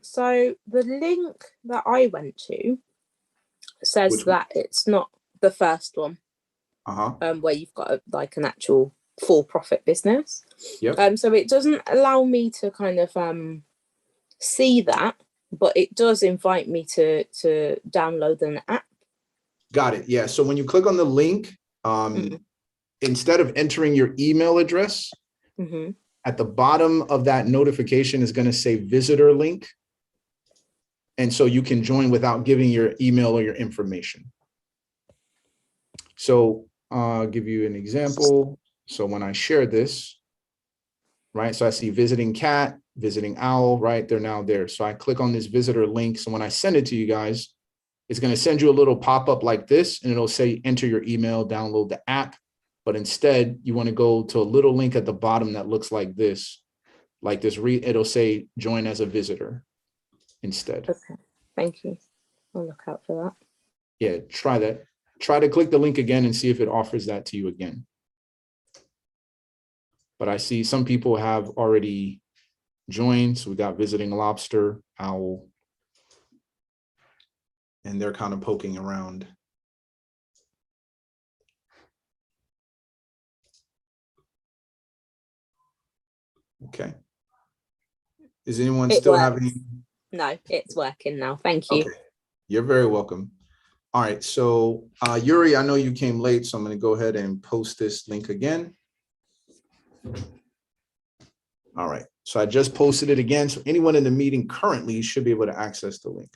So the link that I went to says that it's not the first one. Where you've got like an actual for-profit business. So it doesn't allow me to kind of see that, but it does invite me to download an app. Got it. Yeah. So when you click on the link, instead of entering your email address, at the bottom of that notification is going to say visitor link. And so you can join without giving your email or your information. So I'll give you an example. So when I share this, right, so I see visiting cat, visiting owl, right, they're now there. So I click on this visitor link. So when I send it to you guys, it's going to send you a little pop-up like this, and it'll say enter your email, download the app. But instead, you want to go to a little link at the bottom that looks like this, like this, it'll say join as a visitor instead. Okay, thank you. I'll look out for that. Yeah, try that. Try to click the link again and see if it offers that to you again. But I see some people have already joined. So we got Visiting Lobster, Owl, and they're kind of poking around. Okay. Is anyone It still works. having? No, it's working now. Thank you. Okay, you're very welcome. All right, so Yuri, I know you came late, so I'm going to go ahead and post this link again. All right, so I just posted it again. So anyone in the meeting currently should be able to access the link.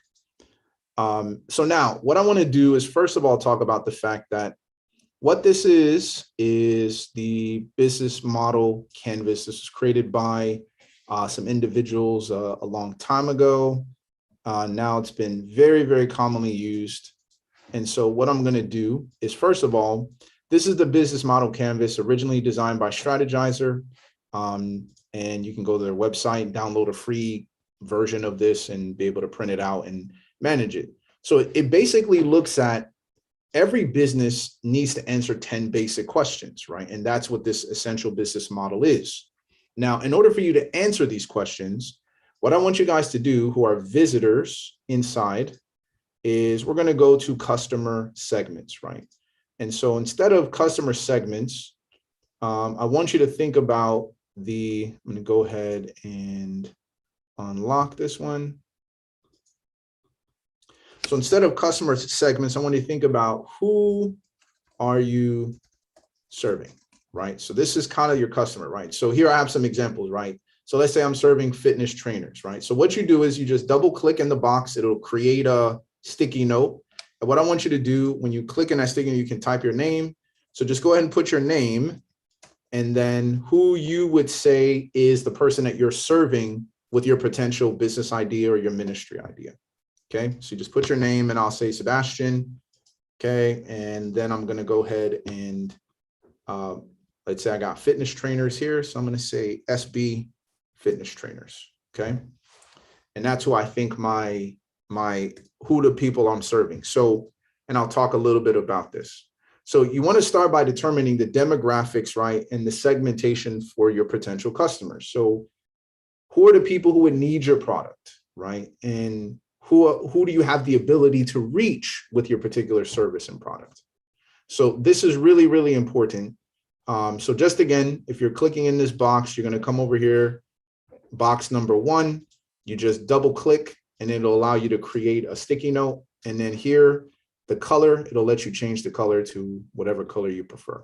So now what I want to do is first of all talk about the fact that what this is the business model canvas. This was created by some individuals a long time ago. Now it's been very, very commonly used. And so what I'm going to do is, first of all, this is the business model canvas originally designed by Strategizer. And you can go to their website, download a free version of this and be able to print it out and manage it. So it basically looks at every business needs to answer 10 basic questions, right? And that's what this essential business model is. Now, in order for you to answer these questions, what I want you guys to do who are visitors inside is we're going to go to customer segments, right? And so instead of customer segments, I want you to think about I'm going to go ahead and unlock this one. So instead of customer segments, I want you to think about who are you serving, right? So this is kind of your customer, right? So here I have some examples, right? So let's say I'm serving fitness trainers, right? So what you do is you just double click in the box. It'll create a sticky note. And what I want you to do when you click in that sticky note, you can type your name. So just go ahead and put your name and then who you would say is the person that you're serving with your potential business idea or your ministry idea. Okay, so you just put your name and I'll say Sebastian. Okay, and then I'm going to go ahead and let's say I got fitness trainers here. So I'm going to say SB fitness trainers. Okay, and that's who I think who the people I'm serving. So, and I'll talk a little bit about this. So you want to start by determining the demographics, right? And the segmentation for your potential customers. So who are the people who would need your product, right? And who do you have the ability to reach with your particular service and product? So this is really, really important. So just again, if you're clicking in this box, you're going to come over here, box number 1, you just double click and it'll allow you to create a sticky note. And then here, the color, it'll let you change the color to whatever color you prefer.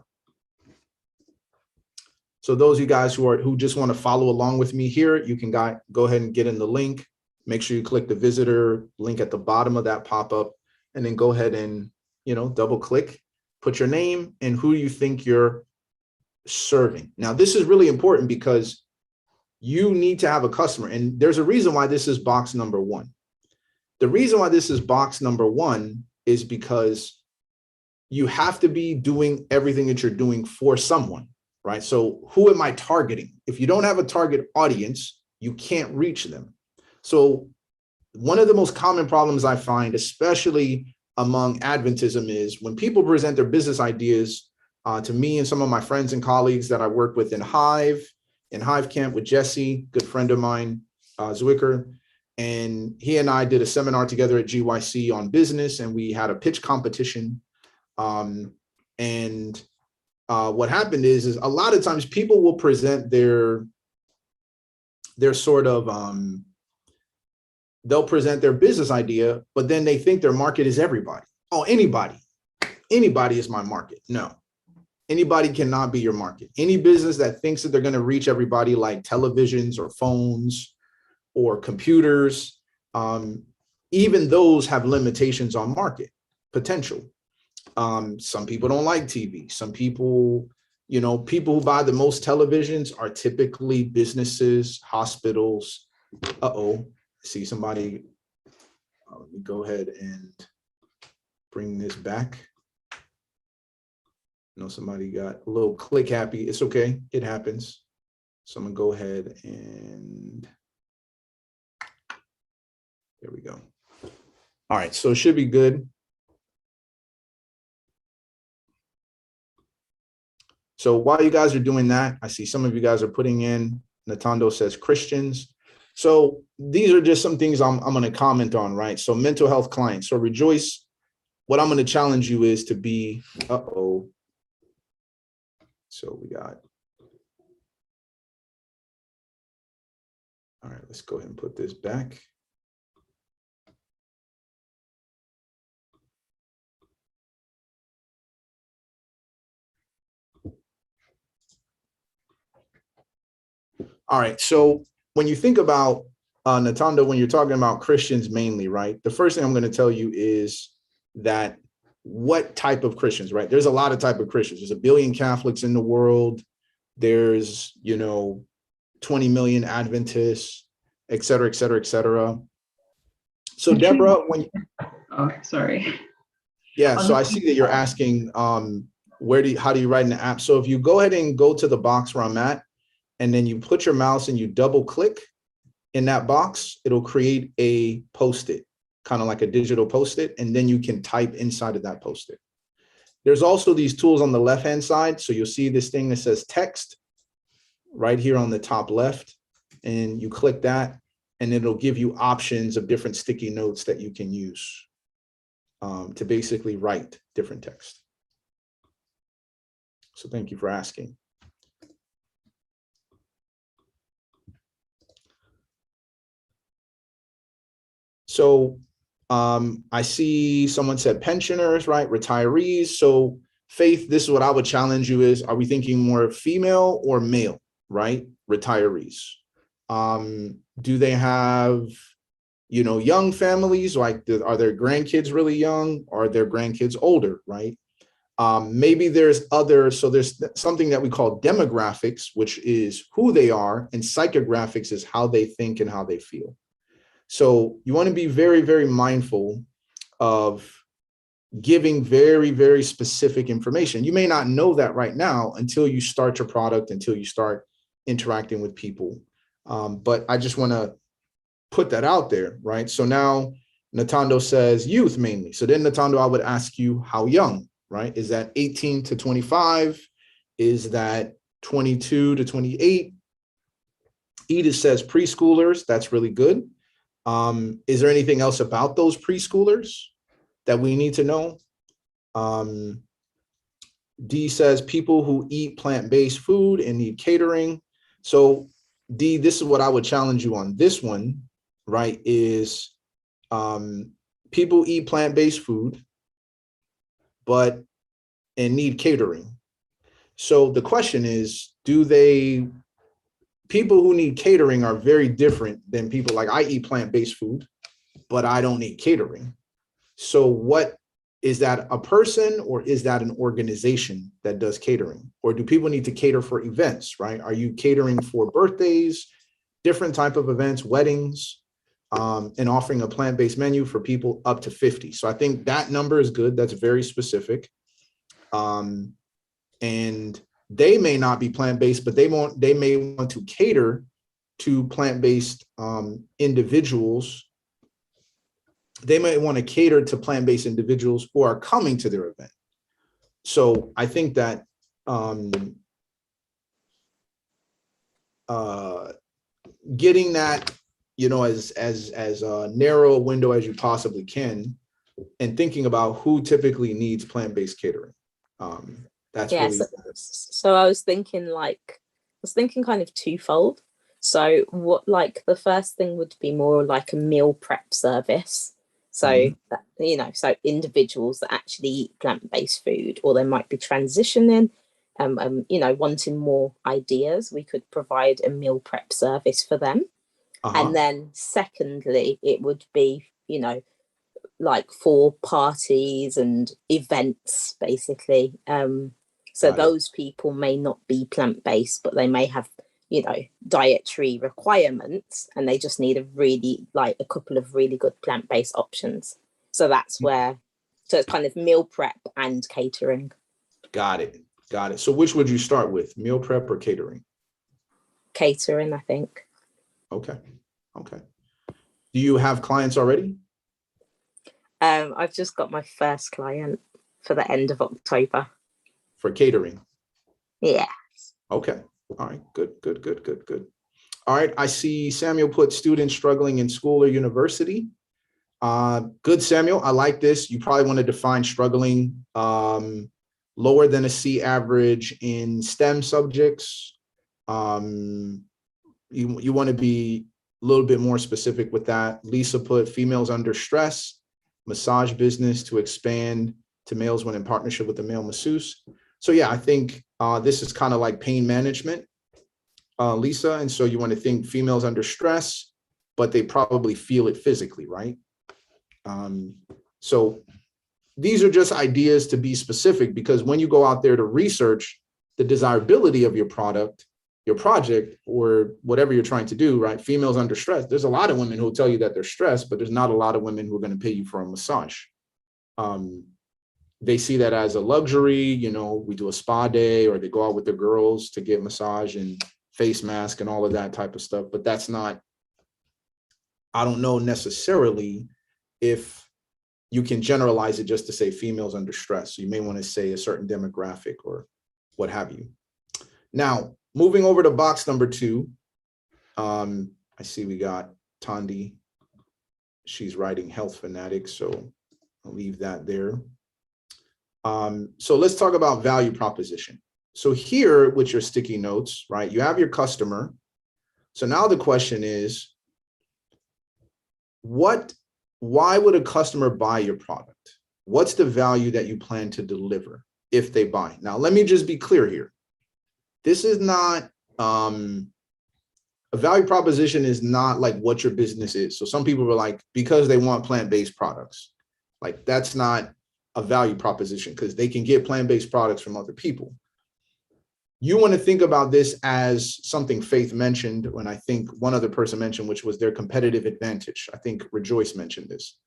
So those of you guys who just want to follow along with me here, you can go ahead and get in the link. Make sure you click the visitor link at the bottom of that pop-up and then go ahead and, double click, put your name and who you think you're serving. Now, this is really important because you need to have a customer. And there's a reason why this is box number 1. The reason why this is box number 1 is because you have to be doing everything that you're doing for someone, right? So who am I targeting? If you don't have a target audience, you can't reach them. So one of the most common problems I find, especially among Adventism, is when people present their business ideas to me and some of my friends and colleagues that I work with in Hive Camp with Jesse, good friend of mine, Zwicker, and he and I did a seminar together at GYC on business, and we had a pitch competition. What happened is a lot of times people will present their sort of they'll present their business idea, but then they think their market is everybody. Oh, anybody is my market. No, anybody cannot be your market. Any business that thinks that they're going to reach everybody, like televisions or phones or computers, even those have limitations on market potential. Some people don't like TV. Some people, people who buy the most televisions are typically businesses, hospitals. See somebody. Let me go ahead and bring this back. Somebody got a little click happy. It's okay. It happens. So I'm gonna go ahead and there we go. All right, so it should be good. So while you guys are doing that, I see some of you guys are putting in, Natando says Christians. So these are just some things I'm going to comment on, right? So mental health clients. So Rejoice, what I'm going to challenge you is to be, so we got, all right, let's go ahead and put this back. All right, so when you think about Natando, when you're talking about Christians mainly, right? The first thing I'm going to tell you is that what type of Christians, right? There's a lot of type of Christians. There's 1 billion Catholics in the world. There's, 20 million Adventists, et cetera, et cetera, et cetera. So Deborah, Oh, sorry. Yeah, so I see that you're asking, how do you write in the app? So if you go ahead and go to the box where I'm at, and then you put your mouse and you double click in that box, it'll create a post-it, kind of like a digital post-it, and then you can type inside of that post-it. There's also these tools on the left-hand side. So you'll see this thing that says text right here on the top left, and you click that, and it'll give you options of different sticky notes that you can use to basically write different text. So thank you for asking. So I see someone said pensioners, right? Retirees. So Faith, this is what I would challenge you is, are we thinking more female or male, right? Retirees. Do they have, young families? Like, are their grandkids really young? Or are their grandkids older, right? Maybe there's so there's something that we call demographics, which is who they are, and psychographics is how they think and how they feel. So you want to be very, very mindful of giving very, very specific information. You may not know that right now until you start your product, until you start interacting with people. But I just want to put that out there, right? So now Natando says youth mainly. So then Natando, I would ask you how young, right? Is that 18 to 25? Is that 22 to 28? Edith says preschoolers. That's really good. Is there anything else about those preschoolers that we need to know? D says people who eat plant-based food and need catering. So D, this is what I would challenge you on this one, right? Is people eat plant-based food, and need catering. So the question is, people who need catering are very different than people like I eat plant-based food, but I don't need catering. So what is that, a person or is that an organization that does catering? Or do people need to cater for events, right? Are you catering for birthdays, different type of events, weddings, and offering a plant-based menu for people up to 50? So I think that number is good. That's very specific. And they may not be plant-based, but they may want to cater to plant-based individuals. They might want to cater to plant-based individuals who are coming to their event. So I think that getting that, as narrow a window as you possibly can, and thinking about who typically needs plant-based catering. That's really. So I was thinking kind of twofold. So what, like, the first thing would be more like a meal prep service. So that, so individuals that actually eat plant-based food, or they might be transitioning, wanting more ideas, we could provide a meal prep service for them. And then secondly, it would be, like for parties and events, basically. So those people may not be plant-based, but they may have, dietary requirements, and they just need a couple of really good plant-based options. So that's where, so it's kind of meal prep and catering. Got it. So which would you start with, meal prep or catering? catering, I think. Okay. Okay. Do you have clients already? I've just got my first client for the end of October. For catering? Yeah. Okay. All right. Good, good, good, good, good. All right. I see Samuel put students struggling in school or university. Good, Samuel. I like this. You probably want to define struggling, lower than a C average in STEM subjects. You want to be a little bit more specific with that. Lisa put females under stress, massage business to expand to males when in partnership with the male masseuse. So yeah, I think this is kind of like pain management, Lisa. And so you want to think females under stress, but they probably feel it physically, right? So these are just ideas to be specific, because when you go out there to research the desirability of your product, your project, or whatever you're trying to do, right? Females under stress. There's a lot of women who will tell you that they're stressed, but there's not a lot of women who are going to pay you for a massage. They see that as a luxury. You know, we do a spa day, or they go out with their girls to get massage and face mask and all of that type of stuff. But that's not, I don't know necessarily if you can generalize it just to say females under stress. So you may want to say a certain demographic or what have you. Now, moving over to box number 2, I see we got Tandi. She's writing health fanatics, so I'll leave that there. So let's talk about value proposition. So here with your sticky notes, right, you have your customer. So now the question is, why would a customer buy your product? What's the value that you plan to deliver if they buy? Now, let me just be clear here. This is not, a value proposition is not like what your business is. So some people were like, because they want plant-based products, like that's not a value proposition, because they can get plant-based products from other people. You want to think about this as something Faith mentioned, when I think one other person mentioned, which was their competitive advantage. I think Rejoice mentioned this.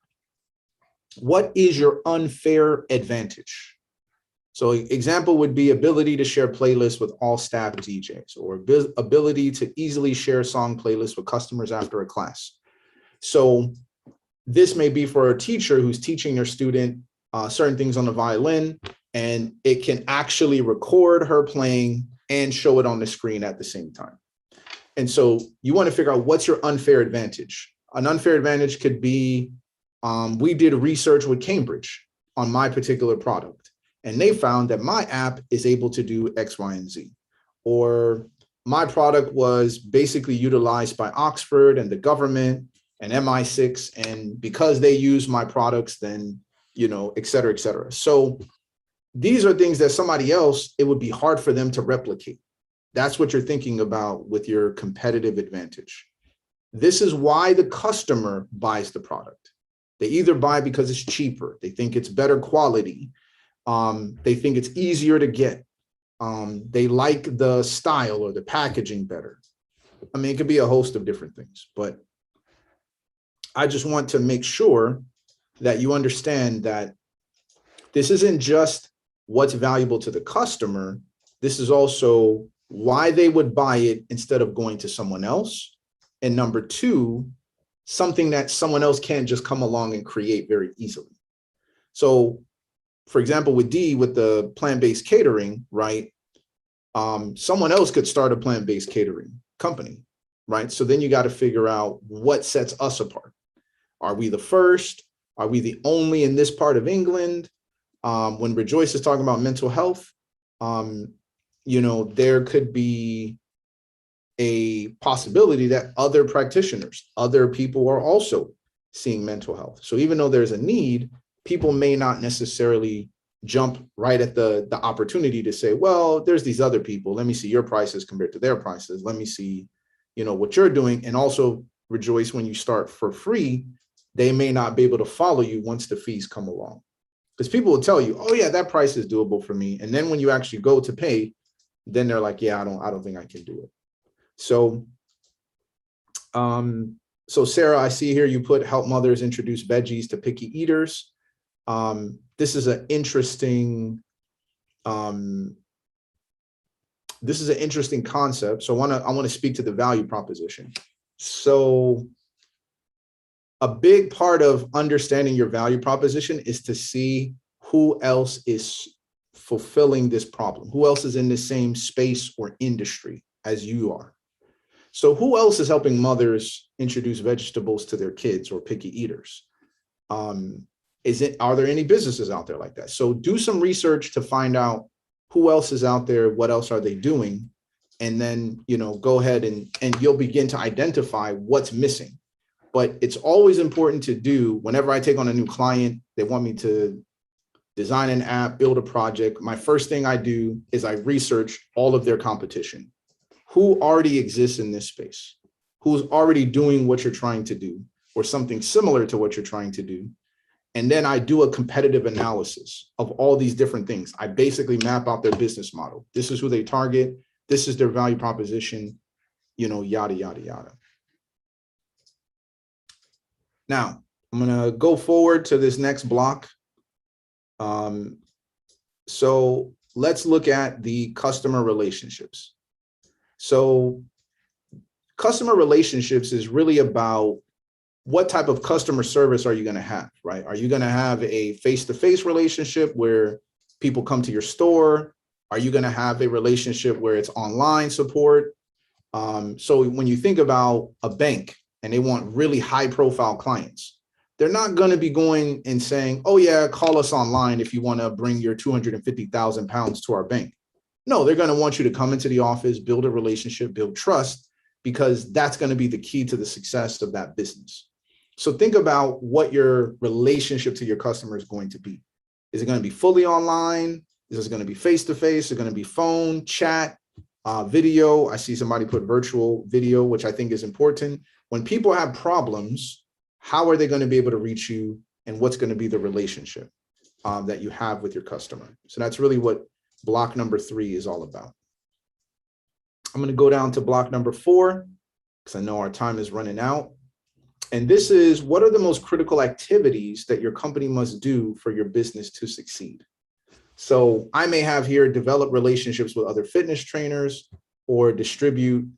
What is your unfair advantage? So example would be ability to share playlists with all staff DJs, or ability to easily share song playlists with customers after a class. So this may be for a teacher who's teaching their student certain things on the violin, and it can actually record her playing and show it on the screen at the same time. And so you want to figure out what's your unfair advantage. An unfair advantage could be, we did research with Cambridge on my particular product, and they found that my app is able to do X, Y, and Z. Or my product was basically utilized by Oxford and the government and MI6, and because they use my products, then, you know, et cetera, et cetera. So these are things that somebody else, it would be hard for them to replicate. That's what you're thinking about with your competitive advantage. This is why the customer buys the product. They either buy because it's cheaper, they think it's better quality, they think it's easier to get, they like the style or the packaging better. I mean, it could be a host of different things, but I just want to make sure that you understand that this isn't just what's valuable to the customer. This is also why they would buy it instead of going to someone else. And number 2, something that someone else can't just come along and create very easily. So for example, with D, with the plant-based catering, right? Someone else could start a plant-based catering company, right? So then you got to figure out what sets us apart. Are we the first? Are we the only in this part of England? When Rejoice is talking about mental health, you know, there could be a possibility that other practitioners, other people are also seeing mental health. So even though there's a need, people may not necessarily jump right at the opportunity to say, well, there's these other people. Let me see your prices compared to their prices. Let me see, you know, what you're doing. And also, Rejoice, when you start for free, they may not be able to follow you once the fees come along. Because people will tell you, oh yeah, that price is doable for me. And then when you actually go to pay, then they're like, yeah, I don't think I can do it. So, so Sarah, I see here you put help mothers introduce veggies to picky eaters. This is an interesting this is an interesting concept. So I want to speak to the value proposition. So a big part of understanding your value proposition is to see who else is fulfilling this problem, who else is in the same space or industry as you are. So who else is helping mothers introduce vegetables to their kids or picky eaters? Are there any businesses out there like that? So do some research to find out who else is out there, what else are they doing? And then, go ahead and you'll begin to identify what's missing. But it's always important to do, whenever I take on a new client, they want me to design an app, build a project. My first thing I do is I research all of their competition. Who already exists in this space? Who's already doing what you're trying to do or something similar to what you're trying to do? And then I do a competitive analysis of all these different things. I basically map out their business model. This is who they target. This is their value proposition, yada, yada, yada. Now, I'm going to go forward to this next block. So let's look at the customer relationships. So customer relationships is really about what type of customer service are you going to have, right? Are you going to have a face-to-face relationship where people come to your store? Are you going to have a relationship where it's online support? So when you think about a bank and they want really high-profile clients, they're not going to be going and saying, oh, yeah, call us online if you want to bring your 250,000 pounds to our bank. No, they're going to want you to come into the office, build a relationship, build trust, because that's going to be the key to the success of that business. So think about what your relationship to your customer is going to be. Is it going to be fully online? Is it going to be face-to-face? Is it going to be phone, chat, video? I see somebody put virtual video, which I think is important. When people have problems, how are they going to be able to reach you, and what's going to be the relationship that you have with your customer? So that's really what block number 3 is all about. I'm going to go down to block number 4 because I know our time is running out. And this is, what are the most critical activities that your company must do for your business to succeed? So I may have here develop relationships with other fitness trainers or distribute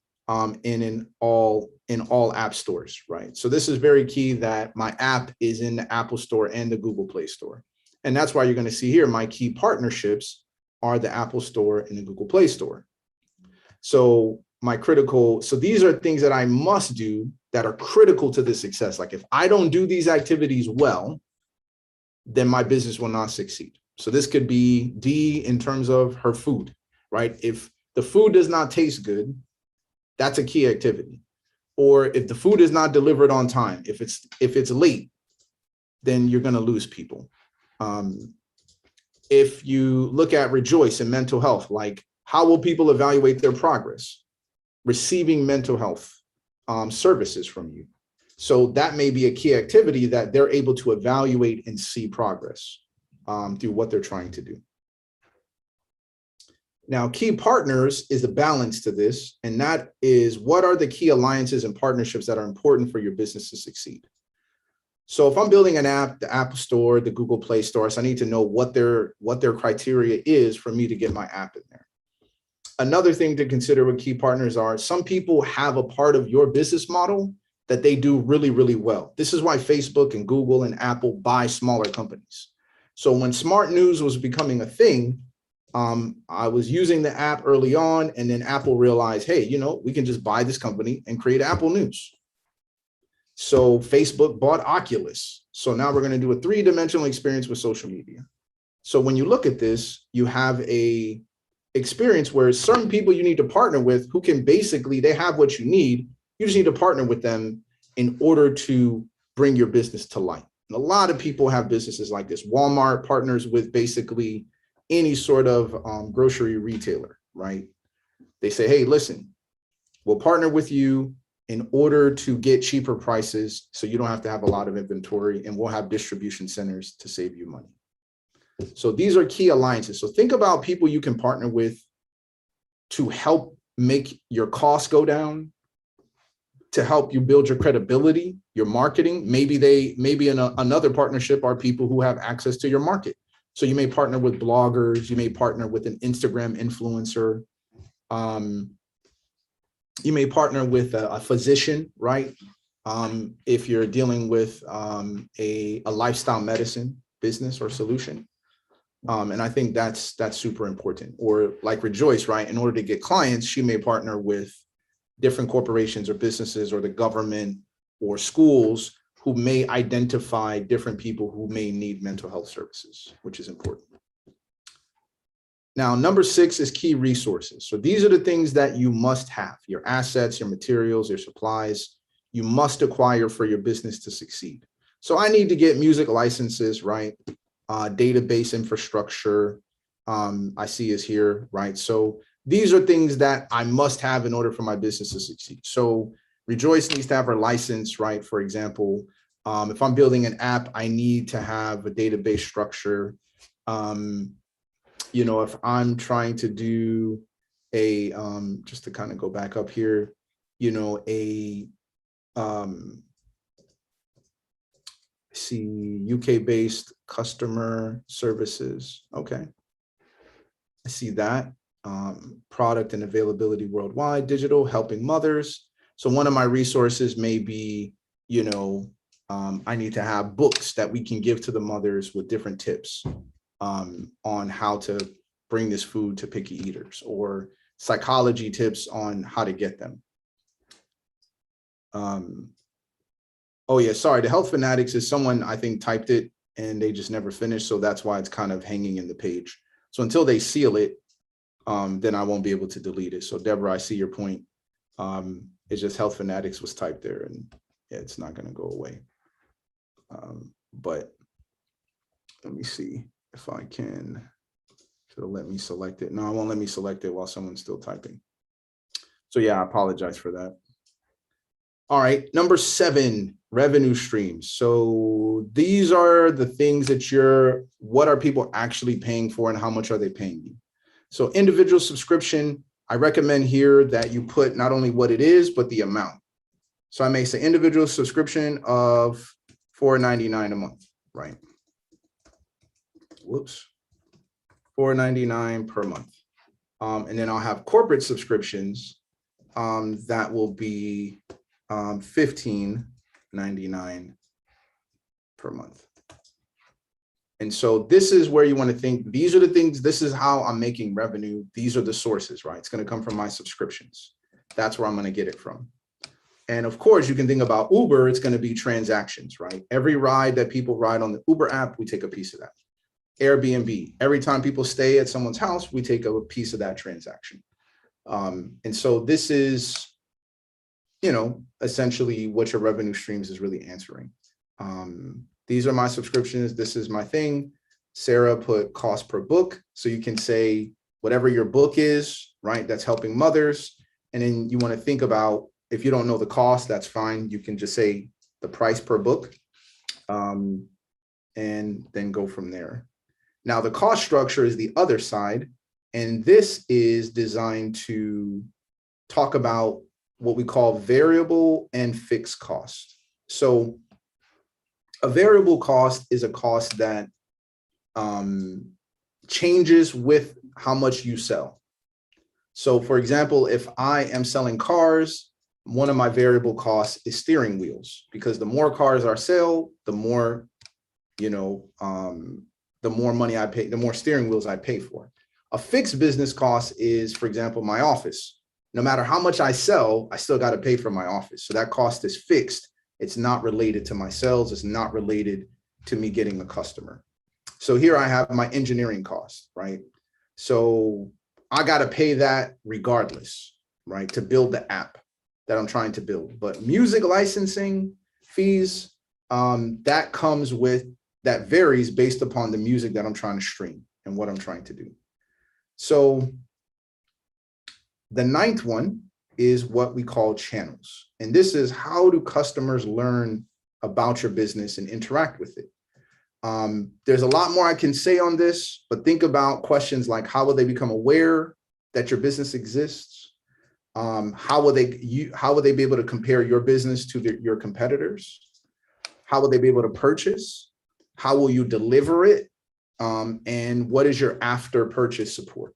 in all app stores, right? So this is very key that my app is in the Apple Store and the Google Play Store. And that's why you're going to see here my key partnerships are the Apple Store and the Google Play Store. So these are things that I must do that are critical to the success. Like if I don't do these activities well, then my business will not succeed. So this could be D in terms of her food, right? If the food does not taste good, that's a key activity. Or if the food is not delivered on time, if it's late, then you're going to lose people. If you look at rejoice and mental health, like how will people evaluate their progress? Receiving mental health services from you. So that may be a key activity that they're able to evaluate and see progress through what they're trying to do. Now, key partners is the balance to this, and that is what are the key alliances and partnerships that are important for your business to succeed. So if I'm building an app, the Apple Store, the Google Play Store, so I need to know what their criteria is for me to get my app in there. Another thing to consider with key partners are some people have a part of your business model that they do really, really well. This is why Facebook and Google and Apple buy smaller companies. So when smart news was becoming a thing, I was using the app early on, and then Apple realized, hey, we can just buy this company and create Apple News. So Facebook bought Oculus. So now we're going to do a 3-dimensional experience with social media. So when you look at this, you have a experience where certain people you need to partner with who can basically, they have what you need. You just need to partner with them in order to bring your business to light. And a lot of people have businesses like this. Walmart partners with basically any sort of grocery retailer, right? They say, hey, listen, we'll partner with you in order to get cheaper prices so you don't have to have a lot of inventory, and we'll have distribution centers to save you money. So these are key alliances. So think about people you can partner with to help make your costs go down, to help you build your credibility, your marketing. Maybe in another partnership are people who have access to your market. So you may partner with bloggers, you may partner with an Instagram influencer, You may partner with a physician, right? If you're dealing with a lifestyle medicine business or solution. And I think that's super important. Or like Rejoice, right? In order to get clients, she may partner with different corporations or businesses or the government or schools who may identify different people who may need mental health services, which is important. Now, number 6 is key resources. So these are the things that you must have: your assets, your materials, your supplies. You must acquire for your business to succeed. So I need to get music licenses, right? Database infrastructure, I see is here, right? So these are things that I must have in order for my business to succeed. So Rejoice needs to have her license, right? For example, if I'm building an app, I need to have a database structure. You know, if I'm trying to do a, just to kind of go back up here, you know, see UK-based customer services. Okay, I see that. Product and availability worldwide, digital, helping mothers. So one of my resources may be, you know, I need to have books that we can give to the mothers with different tips on how to bring this food to picky eaters, or psychology tips on how to get them. Oh yeah, sorry, the Health Fanatics is someone, I think, typed it and they just never finished. So that's why it's kind of hanging in the page. So until they seal it, then I won't be able to delete it. So Deborah, I see your point. It's just Health Fanatics was typed there, and yeah, it's not gonna go away. But let me see if I can, it'll let me select it. No, it won't let me select it while someone's still typing. So yeah, I apologize for that. All right, number 7, revenue streams. So these are the things that what are people actually paying for and how much are they paying you? So individual subscription, I recommend here that you put not only what it is, but the amount. So I may say individual subscription of $4.99 a month, right? Whoops, $4.99 per month. And then I'll have corporate subscriptions that will be $15.99 per month. And so this is where you want to think, these are the things, this is how I'm making revenue. These are the sources, right? It's going to come from my subscriptions. That's where I'm going to get it from. And of course, you can think about Uber, it's going to be transactions, right? Every ride that people ride on the Uber app, we take a piece of that. Airbnb, every time people stay at someone's house, we take a piece of that transaction. And so this is, you know, essentially what your revenue streams is really answering. These are my subscriptions. This is my thing. Sarah put cost per book. So you can say whatever your book is, right? That's helping mothers. And then you want to think about, if you don't know the cost, that's fine. You can just say the price per book and then go from there. Now the cost structure is the other side. And this is designed to talk about what we call variable and fixed cost. So a variable cost is a cost that changes with how much you sell. So for example, if I am selling cars, one of my variable costs is steering wheels, because the more cars I sell, the more, you know, the more money I pay, the more steering wheels I pay for. A fixed business cost is, for example, my office. No matter how much I sell, I still got to pay for my office. So that cost is fixed. It's not related to my sales. It's not related to me getting a customer. So here I have my engineering cost, right? So I got to pay that regardless, right? To build the app that I'm trying to build. But music licensing fees, that comes with, that varies based upon the music that I'm trying to stream and what I'm trying to do. So the 9th one is what we call channels. And this is, how do customers learn about your business and interact with it? There's a lot more I can say on this, but think about questions like, how will they become aware that your business exists? How will they be able to compare your business to your competitors? How will they be able to purchase? How will you deliver it? And what is your after purchase support?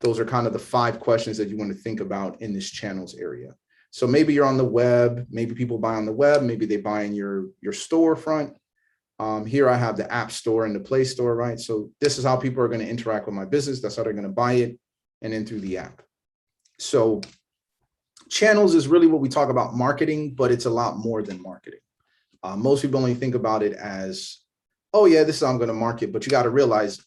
Those are kind of the 5 questions that you want to think about in this channels area. So maybe you're on the web, maybe people buy on the web, maybe they buy in your storefront. Here I have the App Store and the Play Store, right? So this is how people are going to interact with my business. That's how they're going to buy it, and then through the app. So channels is really what we talk about marketing, but it's a lot more than marketing. Most people only think about it as, oh yeah, this is how I'm going to market, but you got to realize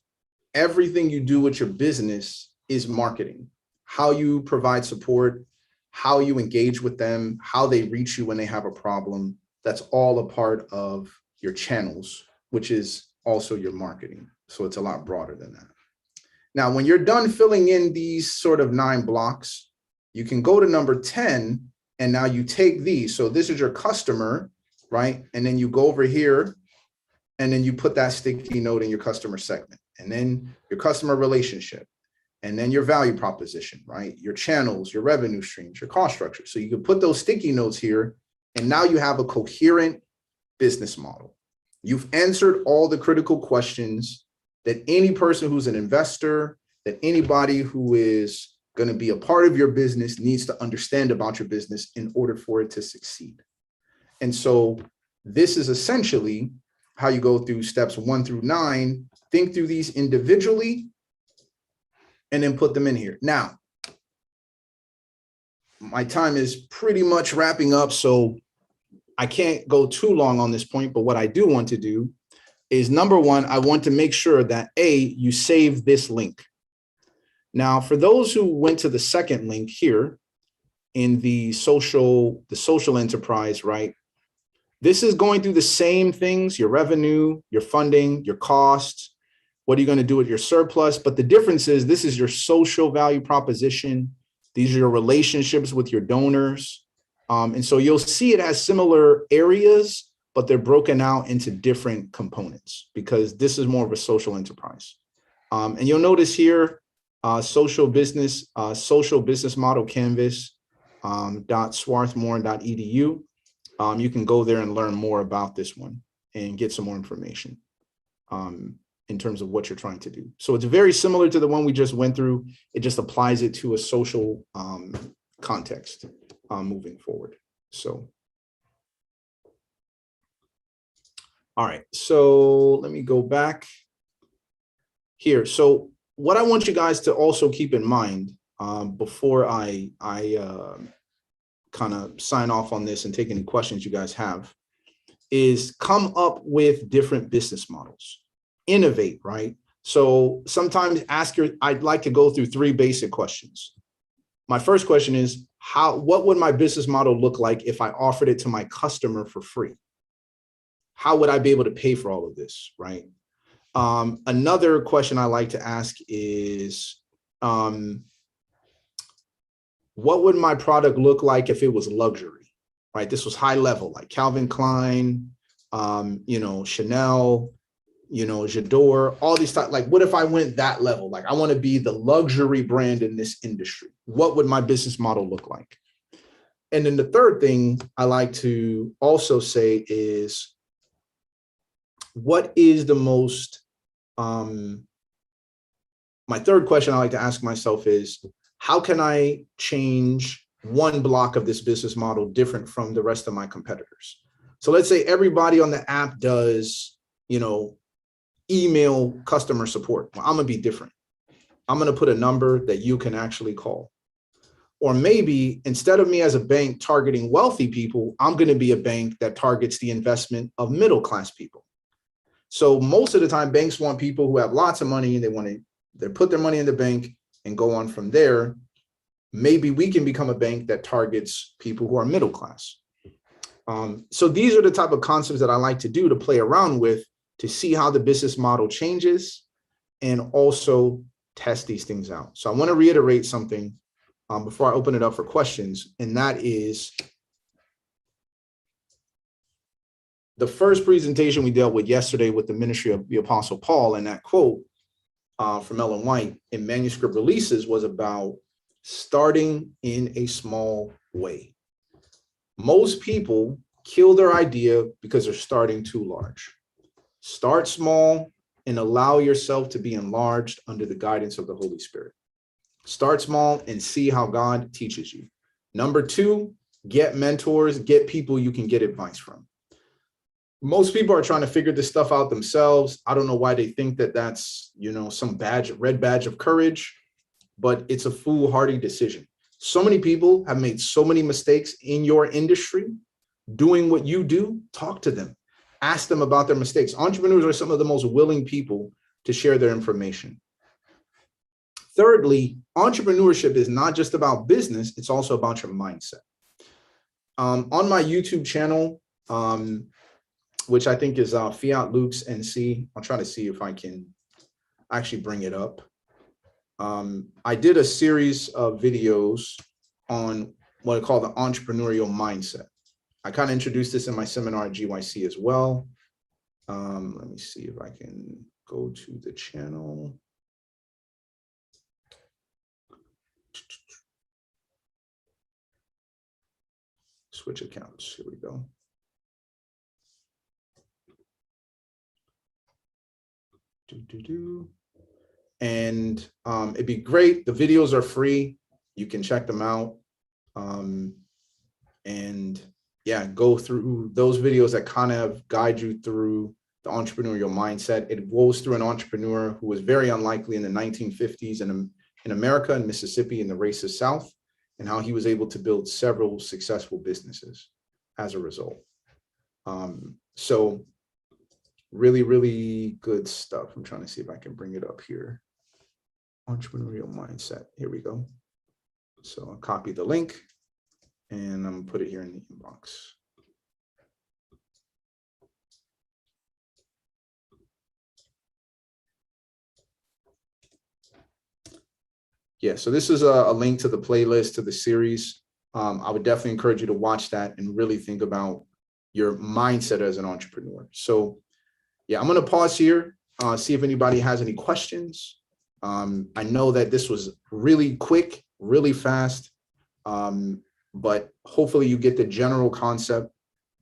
everything you do with your business is marketing. How you provide support, how you engage with them, how they reach you when they have a problem. That's all a part of your channels, which is also your marketing. So it's a lot broader than that. Now, when you're done filling in these sort of 9 blocks, you can go to number 10, and now you take these. So this is your customer, right? And then you go over here, and then you put that sticky note in your customer segment, and then your customer relationship, and then your value proposition, right? Your channels, your revenue streams, your cost structure. So you can put those sticky notes here, and now you have a coherent business model. You've answered all the critical questions that any person who's an investor, that anybody who is going to be a part of your business needs to understand about your business in order for it to succeed. And so this is essentially how you go through steps 1 through 9, think through these individually, and then put them in here. Now, my time is pretty much wrapping up, so I can't go too long on this point, but what I do want to do is, number 1, I want to make sure that you save this link. Now, for those who went to the second link here in the social enterprise, right? This is going through the same things, your revenue, your funding, your costs. What are you going to do with your surplus? But the difference is this is your social value proposition. These are your relationships with your donors. And so you'll see it has similar areas, but they're broken out into different components because this is more of a social enterprise. And you'll notice here, social business model canvas .swarthmore.edu. You can go there and learn more about this one and get some more information in terms of what you're trying to do. So it's very similar to the one we just went through. It just applies it to a social context moving forward. So, all right, so let me go back here. So what I want you guys to also keep in mind before I kind of sign off on this and take any questions you guys have is come up with different business models, innovate, right? So sometimes I'd like to go through 3 basic questions. My first question is, what would my business model look like if I offered it to my customer for free? How would I be able to pay for all of this, right? Another question I like to ask is, what would my product look like if it was luxury, right? This was high level, like Calvin Klein, Chanel, J'adore, all these types. Like, what if I went that level? Like, I want to be the luxury brand in this industry. What would my business model look like? And then the third thing I like to also say is, what is the most, my third question I like to ask myself is, how can I change one block of this business model different from the rest of my competitors? So let's say everybody on the app does, email customer support. Well, I'm gonna be different. I'm gonna put a number that you can actually call. Or maybe instead of me as a bank targeting wealthy people, I'm gonna be a bank that targets the investment of middle-class people. So most of the time, banks want people who have lots of money and they put their money in the bank and go on from there. Maybe we can become a bank that targets people who are middle class. So these are the type of concepts that I like to do to play around with to see how the business model changes and also test these things out. So I want to reiterate something before I open it up for questions, and that is the first presentation we dealt with yesterday with the ministry of the Apostle Paul, and that quote from Ellen White in Manuscript Releases was about starting in a small way. Most people kill their idea because they're starting too large. Start small and allow yourself to be enlarged under the guidance of the Holy Spirit. Start small and see how God teaches you. Number 2, get mentors, get people you can get advice from. Most people are trying to figure this stuff out themselves. I don't know why they think that that's, some red badge of courage, but it's a foolhardy decision. So many people have made so many mistakes in your industry doing what you do. Talk to them, ask them about their mistakes. Entrepreneurs are some of the most willing people to share their information. Thirdly, entrepreneurship is not just about business, it's also about your mindset. On my YouTube channel, which I think is Fiat Lux NC, I'll try to see if I can actually bring it up. I did a series of videos on what I call the entrepreneurial mindset. I kind of introduced this in my seminar at GYC as well. Let me see if I can go to the channel. Switch accounts, here we go. And it'd be great. The videos are free. You can check them out. And yeah, go through those videos that kind of guide you through the entrepreneurial mindset. It goes through an entrepreneur who was very unlikely in the 1950s in America and Mississippi in the racist South, and how he was able to build several successful businesses as a result. So really, really good stuff. I'm trying to see if I can bring it up here. Entrepreneurial mindset. Here we go. So I'll copy the link and I'm gonna put it here in the inbox. Yeah, so this is a link to the playlist, to the series. I would definitely encourage you to watch that and really think about your mindset as an entrepreneur. So yeah, I'm gonna pause here, see if anybody has any questions. I know that this was really quick, really fast, but hopefully you get the general concept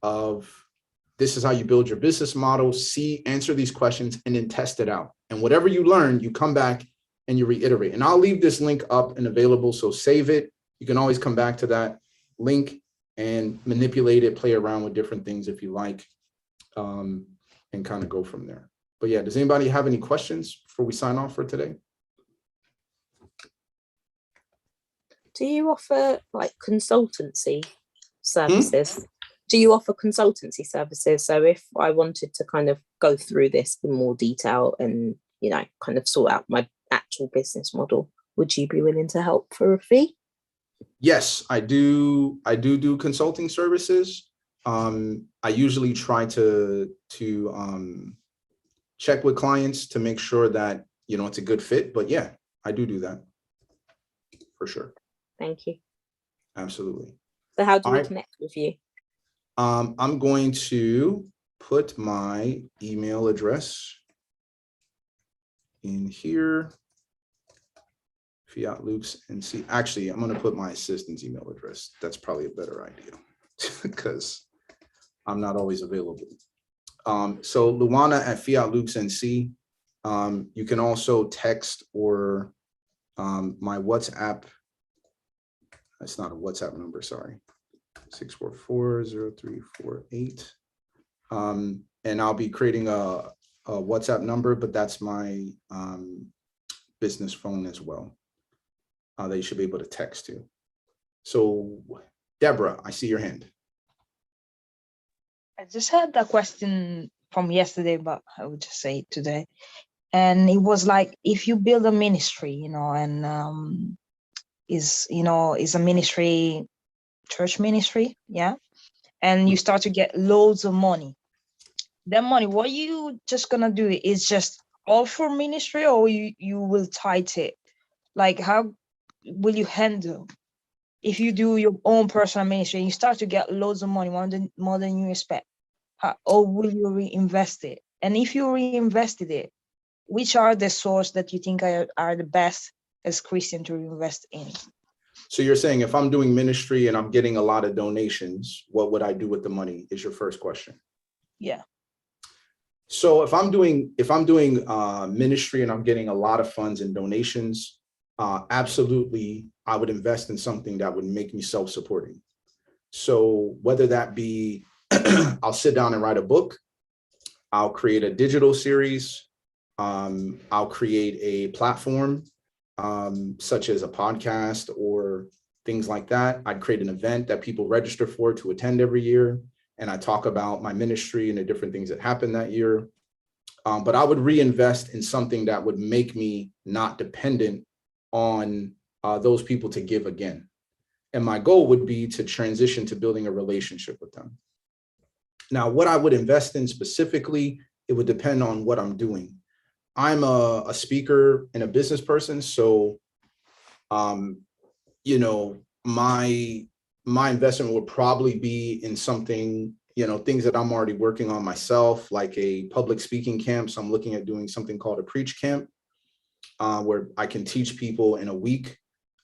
of this is how you build your business model, answer these questions, and then test it out. And whatever you learn, you come back and you reiterate. And I'll leave this link up and available, so save it. You can always come back to that link and manipulate it, play around with different things if you like, and kind of go from there. But yeah, does anybody have any questions before we sign off for today? Do you offer like consultancy services? Do you offer consultancy services? So if I wanted to kind of go through this in more detail and, kind of sort out my actual business model, would you be willing to help for a fee? Yes, I do consulting services. I usually try to check with clients to make sure that, it's a good fit, but yeah, I do that for sure. Thank you. Absolutely. So how do we connect with you? I'm going to put my email address in here. Fiat Lux and see. Actually, I'm going to put my assistant's email address. That's probably a better idea because I'm not always available. So Luana at Fiat Lux NC. You can also text or my WhatsApp. That's not a WhatsApp number, sorry. 644-0348. And I'll be creating a WhatsApp number, but that's my business phone as well. That you should be able to text to. So Deborah, I see your hand. I just had a question from yesterday, but I would just say it today. And it was like, if you build a ministry, and is a ministry, church ministry, yeah, and you start to get loads of money. That money, what you just gonna do is just all for ministry, or you will tithe it? Like, how will you handle if you do your own personal ministry and you start to get loads of money, more than you expect? Or will you reinvest it? And if you reinvested it, which are the sources that you think are the best as Christian to invest in? So you're saying if I'm doing ministry and I'm getting a lot of donations, what would I do with the money is your first question. Yeah. So if I'm doing ministry and I'm getting a lot of funds and donations, absolutely, I would invest in something that would make me self-supporting. So whether that be, I'll sit down and write a book, I'll create a digital series, I'll create a platform, such as a podcast or things like that. I'd create an event that people register for to attend every year. And I talk about my ministry and the different things that happened that year. But I would reinvest in something that would make me not dependent on those people to give again. And my goal would be to transition to building a relationship with them. Now, what I would invest in specifically, it would depend on what I'm doing. I'm a speaker and a business person. So, you know, my investment would probably be in something, you know, things that I'm already working on myself, like a public speaking camp. So I'm looking at doing something called a preach camp, where I can teach people in a week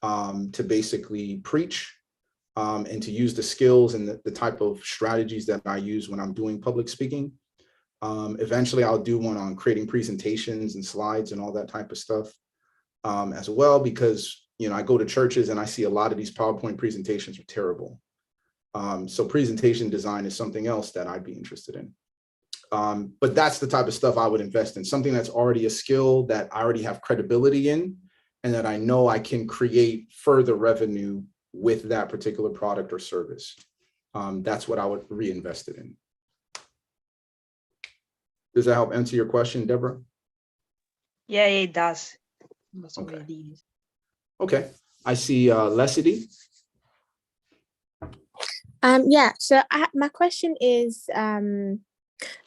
to basically preach and to use the skills and the type of strategies that I use when I'm doing public speaking. Eventually, I'll do one on creating presentations and slides and all that type of stuff as well, because, you know, I go to churches and I see a lot of these PowerPoint presentations are terrible. So presentation design is something else that I'd be interested in. But that's the type of stuff I would invest in, something that's already a skill that I already have credibility in, and that I know I can create further revenue with that particular product or service. That's what I would reinvest it in. Does that help answer your question, Deborah? Yeah, it does. That's Okay. what it is. Okay, I see Leslie. Yeah, so my question is,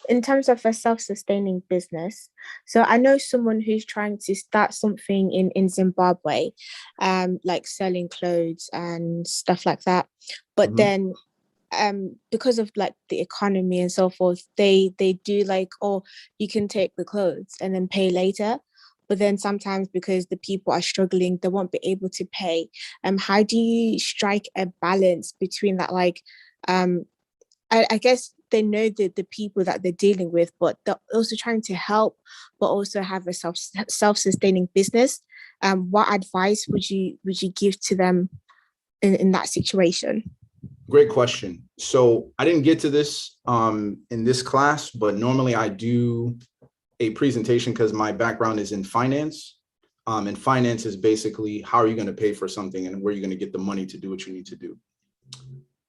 in terms of a self-sustaining business. So I know someone who's trying to start something in Zimbabwe, like selling clothes and stuff like that. But then because of like the economy and so forth, they do like, oh, you can take the clothes and then pay later. But then sometimes because the people are struggling, they won't be able to pay. How do you strike a balance between that? Like, I guess they know the people that they're dealing with, but they're also trying to help, but also have a self-sustaining business. What advice would you give to them in that situation? Great question. So I didn't get to this in this class, but normally I do a presentation because my background is in finance. And finance is basically how are you going to pay for something and where you're going to get the money to do what you need to do.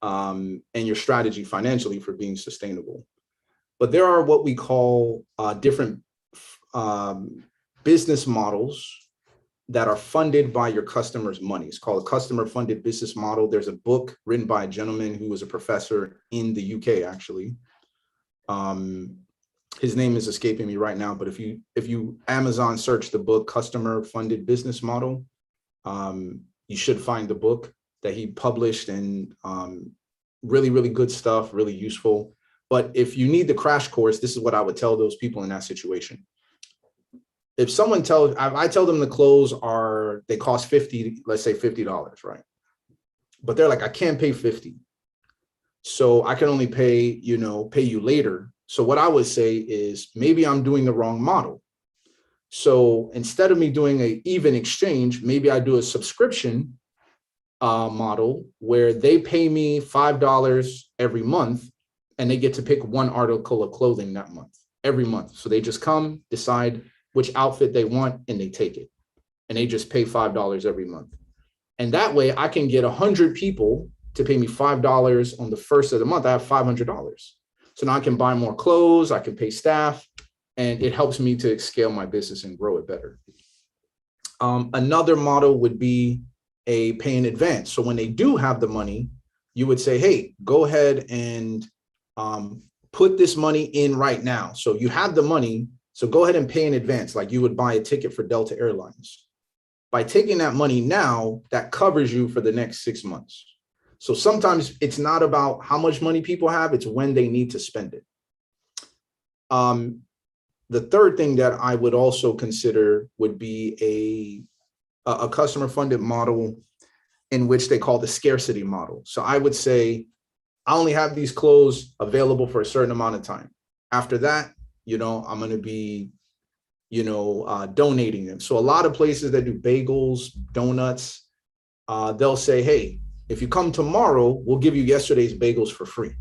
And your strategy financially for being sustainable. But there are what we call different business models that are funded by your customers' money. It's called a customer funded business model. There's a book written by a gentleman who was a professor in the UK, actually. His name is escaping me right now, but if you Amazon search the book Customer Funded Business Model, you should find the book that he published, and really, really good stuff, really useful. But if you need the crash course, this is what I would tell those people in that situation. If someone I tell them the clothes they cost let's say $50, right? But they're like, I can't pay 50. So I can only pay you later. So what I would say is maybe I'm doing the wrong model. So instead of me doing an even exchange, maybe I do a subscription model where they pay me $5 every month and they get to pick one article of clothing that month, every month. So they just come, decide which outfit they want, and they take it. And they just pay $5 every month. And that way I can get 100 people to pay me $5 on the first of the month. I have $500. So now I can buy more clothes, I can pay staff, and it helps me to scale my business and grow it better. Another model would be a pay in advance. So when they do have the money, you would say, hey, go ahead and put this money in right now. So you have the money, so go ahead and pay in advance, like you would buy a ticket for Delta Airlines. By taking that money now, that covers you for the next 6 months. So sometimes it's not about how much money people have, it's when they need to spend it. The third thing that I would also consider would be a customer funded model in which they call the scarcity model. So I would say, I only have these clothes available for a certain amount of time. After that, I'm going to be donating them. So a lot of places that do bagels, donuts, they'll say, hey, if you come tomorrow, we'll give you yesterday's bagels for free,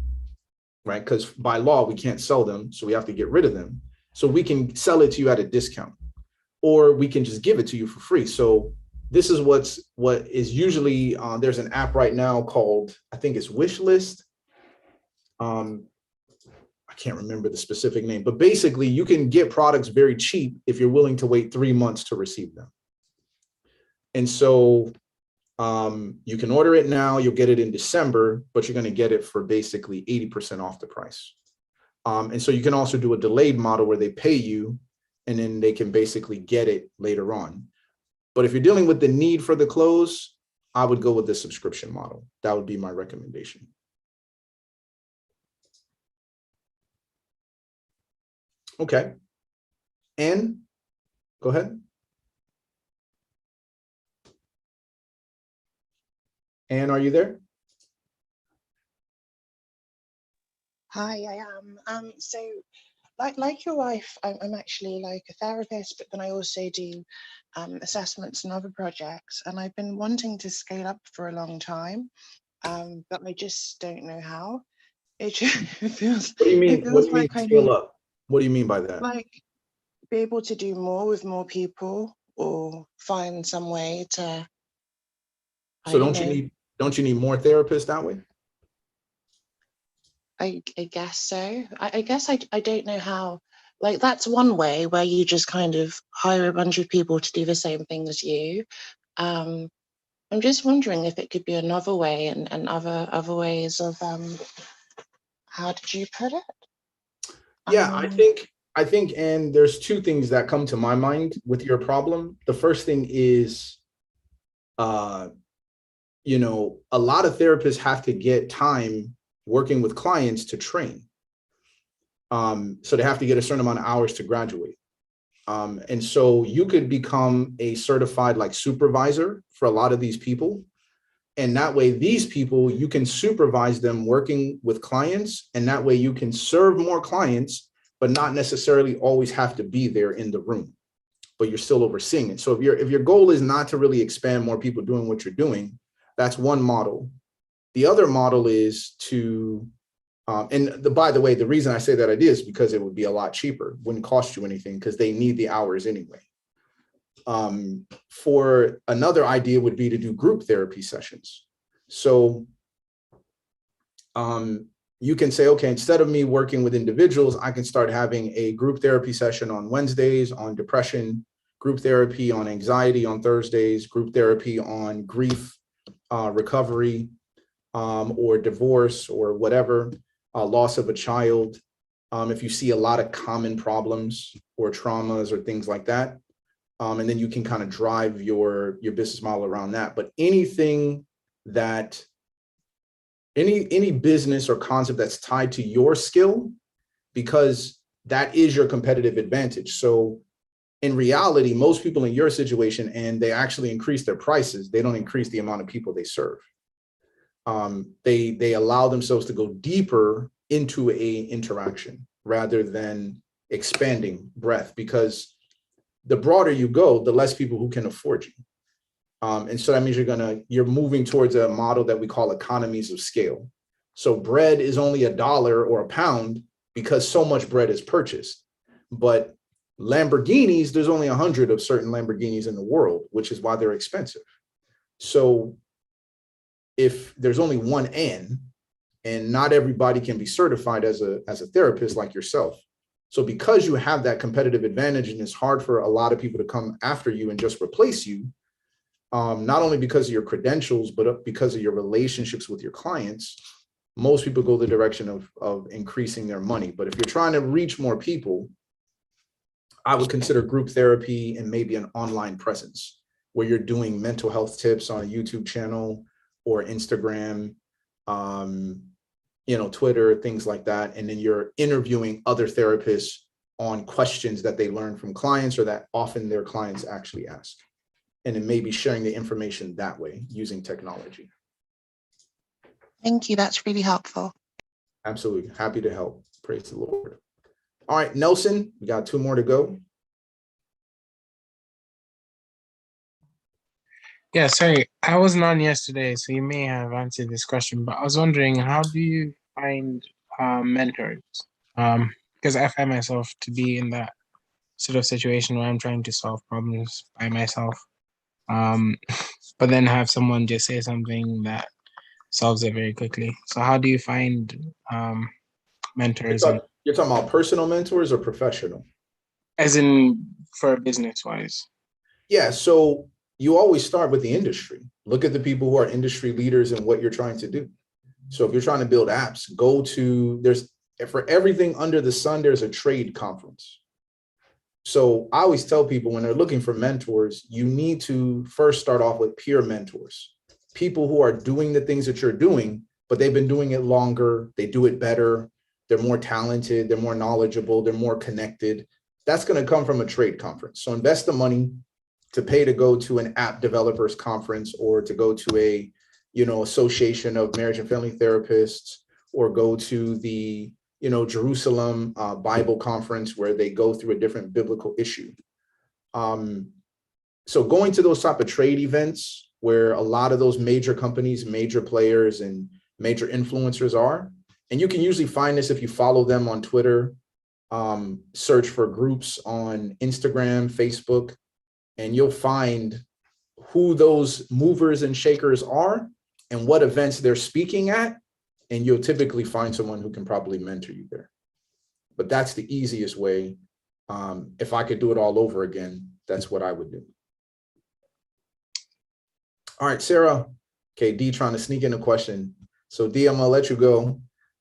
right? Because by law, we can't sell them, so we have to get rid of them. So we can sell it to you at a discount, or we can just give it to you for free. So this is what is usually, there's an app right now called, I think it's Wishlist. I can't remember the specific name, but basically you can get products very cheap if you're willing to wait 3 months to receive them. And so you can order it now, you'll get it in December, but you're going to get it for basically 80% off the price. And so you can also do a delayed model where they pay you and then they can basically get it later on. But if you're dealing with the need for the clothes, I would go with the subscription model. That would be my recommendation. Okay. Anne, go ahead. Anne, are you there? Hi, I am. So like your wife, I'm actually like a therapist, but then I also do assessments and other projects. And I've been wanting to scale up for a long time, but I just don't know how. It feels. What do you mean? It feels What do you mean like I scale need, up? What do you mean by that? like, be able to do more with more people, or find some way to. So don't you need more therapists that way? I guess so. I guess I don't know how. Like, that's one way where you just kind of hire a bunch of people to do the same thing as you. I'm just wondering if it could be another way, and other ways of how did you put it? Yeah, I think, and there's two things that come to my mind with your problem. The first thing is, a lot of therapists have to get time working with clients to train. So they have to get a certain amount of hours to graduate. And so you could become a certified like supervisor for a lot of these people. And that way, these people, you can supervise them working with clients. And that way you can serve more clients, but not necessarily always have to be there in the room, but you're still overseeing it. So if your goal is not to really expand more people doing what you're doing, that's one model. The other model is to, by the way, the reason I say that idea is because it would be a lot cheaper, wouldn't cost you anything because they need the hours anyway. For another idea would be to do group therapy sessions. So you can say, okay, instead of me working with individuals, I can start having a group therapy session on Wednesdays on depression, group therapy on anxiety on Thursdays, group therapy on grief, recovery, or divorce or whatever, loss of a child. If you see a lot of common problems or traumas or things like that, and then you can kind of drive your business model around that. But anything that, any business or concept that's tied to your skill, because that is your competitive advantage. So in reality, most people in your situation, and they actually increase their prices, they don't increase the amount of people they serve. They allow themselves to go deeper into a interaction rather than expanding breadth, because the broader you go, the less people who can afford you. And so that means you're moving towards a model that we call economies of scale. So bread is only $1 or £1 because so much bread is purchased. But Lamborghinis, there's only 100 of certain Lamborghinis in the world, which is why they're expensive. So if there's only one N, and not everybody can be certified as a therapist like yourself. So because you have that competitive advantage, and it's hard for a lot of people to come after you and just replace you, not only because of your credentials, but because of your relationships with your clients, most people go the direction of increasing their money. But if you're trying to reach more people, I would consider group therapy and maybe an online presence where you're doing mental health tips on a YouTube channel or Instagram, Twitter, things like that. And then you're interviewing other therapists on questions that they learn from clients or that often their clients actually ask. And then maybe sharing the information that way using technology. Thank you. That's really helpful. Absolutely. Happy to help. Praise the Lord. All right, Nelson, we got 2 more to go. Yeah, sorry, I wasn't on yesterday, so you may have answered this question, but I was wondering, how do you find mentors? Because I find myself to be in that sort of situation where I'm trying to solve problems by myself, um, but then have someone just say something that solves it very quickly. So how do you find mentors, and You're talking about personal mentors or professional? as in for business wise? Yeah, so you always start with the industry. Look at the people who are industry leaders and what you're trying to do. So if you're trying to build apps, go to, there's, for everything under the sun, there's a trade conference. So I always tell people when they're looking for mentors, you need to first start off with peer mentors, people who are doing the things that you're doing, but they've been doing it longer, they do it better, they're more talented, they're more knowledgeable, they're more connected. That's going to come from a trade conference. So invest the money to pay to go to an app developers conference, or to go to a, association of marriage and family therapists, or go to the, Jerusalem Bible conference where they go through a different biblical issue. So going to those type of trade events where a lot of those major companies, major players, and major influencers are, and you can usually find this if you follow them on Twitter, search for groups on Instagram, Facebook, and you'll find who those movers and shakers are and what events they're speaking at. And you'll typically find someone who can probably mentor you there. But that's the easiest way. If I could do it all over again, that's what I would do. All right, Sarah. Okay, D trying to sneak in a question. So D, I'm gonna let you go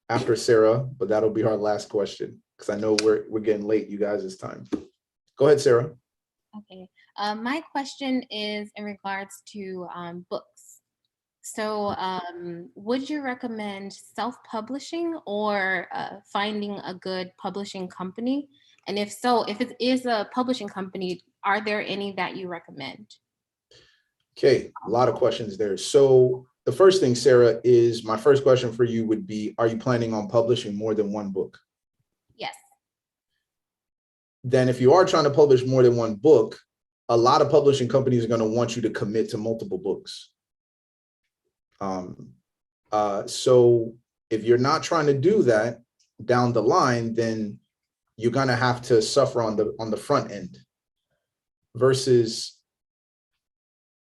after Sarah, but that'll be our last question because I know we're getting late, you guys, it's time. Go ahead, Sarah. Okay, my question is in regards to books. So would you recommend self-publishing or finding a good publishing company? And if so, if it is a publishing company, are there any that you recommend? Okay, a lot of questions there. So the first thing, Sarah, is my first question for you would be, are you planning on publishing more than one book? Yes. Then if you are trying to publish more than one book, a lot of publishing companies are going to want you to commit to multiple books. So if you're not trying to do that down the line, then you're going to have to suffer on the front end. Versus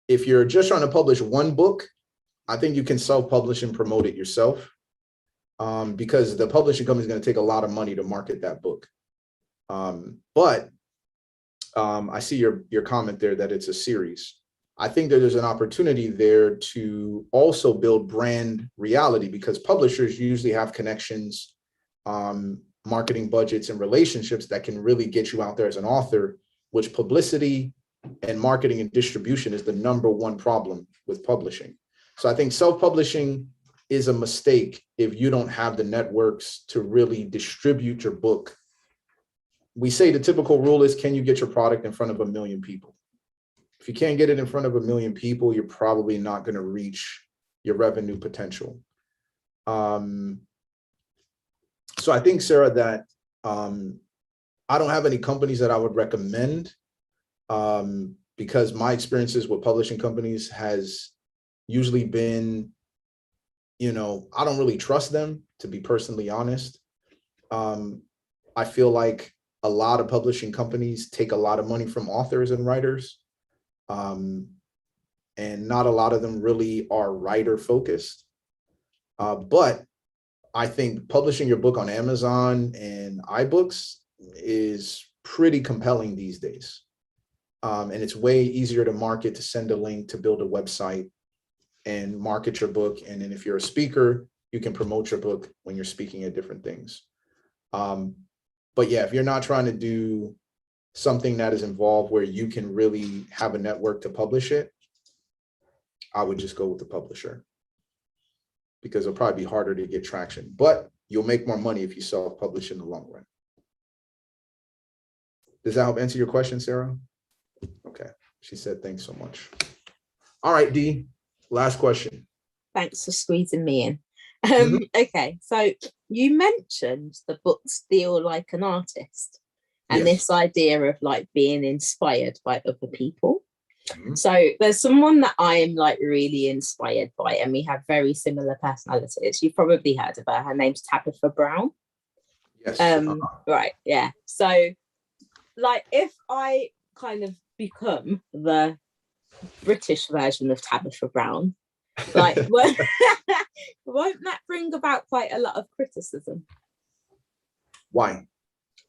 if you're just trying to publish one book, I think you can self-publish and promote it yourself, because the publishing company is going to take a lot of money to market that book. But I see your comment there that it's a series. I think that there's an opportunity there to also build brand reality, because publishers usually have connections, marketing budgets, and relationships that can really get you out there as an author, which publicity and marketing and distribution is the #1 problem with publishing. So I think self-publishing is a mistake if you don't have the networks to really distribute your book. We say the typical rule is, can you get your product in front of 1 million people? If you can't get it in front of 1 million people, you're probably not going to reach your revenue potential. So I think, Sarah, that I don't have any companies that I would recommend, because my experiences with publishing companies has usually been, I don't really trust them, to be personally honest. I feel like a lot of publishing companies take a lot of money from authors and writers. And not a lot of them really are writer focused. But I think publishing your book on Amazon and iBooks is pretty compelling these days. And it's way easier to market, to send a link, to build a website and market your book. And then if you're a speaker, you can promote your book when you're speaking at different things. But yeah, if you're not trying to do something that is involved where you can really have a network to publish it, I would just go with the publisher, because it'll probably be harder to get traction, but you'll make more money if you self-publish in the long run. Does that help answer your question, Sarah? Okay, she said thanks so much. All right, D, last question. Thanks for squeezing me in. Okay, so you mentioned the books feel like an artist, and Yes. this idea of like being inspired by other people. So there's someone that I am like really inspired by, and we have very similar personalities. You've probably heard of her. Her name's Tabitha Brown. Yes. Right. Yeah. So like if I kind of become the British version of Tabitha Brown, like won't that bring about quite a lot of criticism? Why?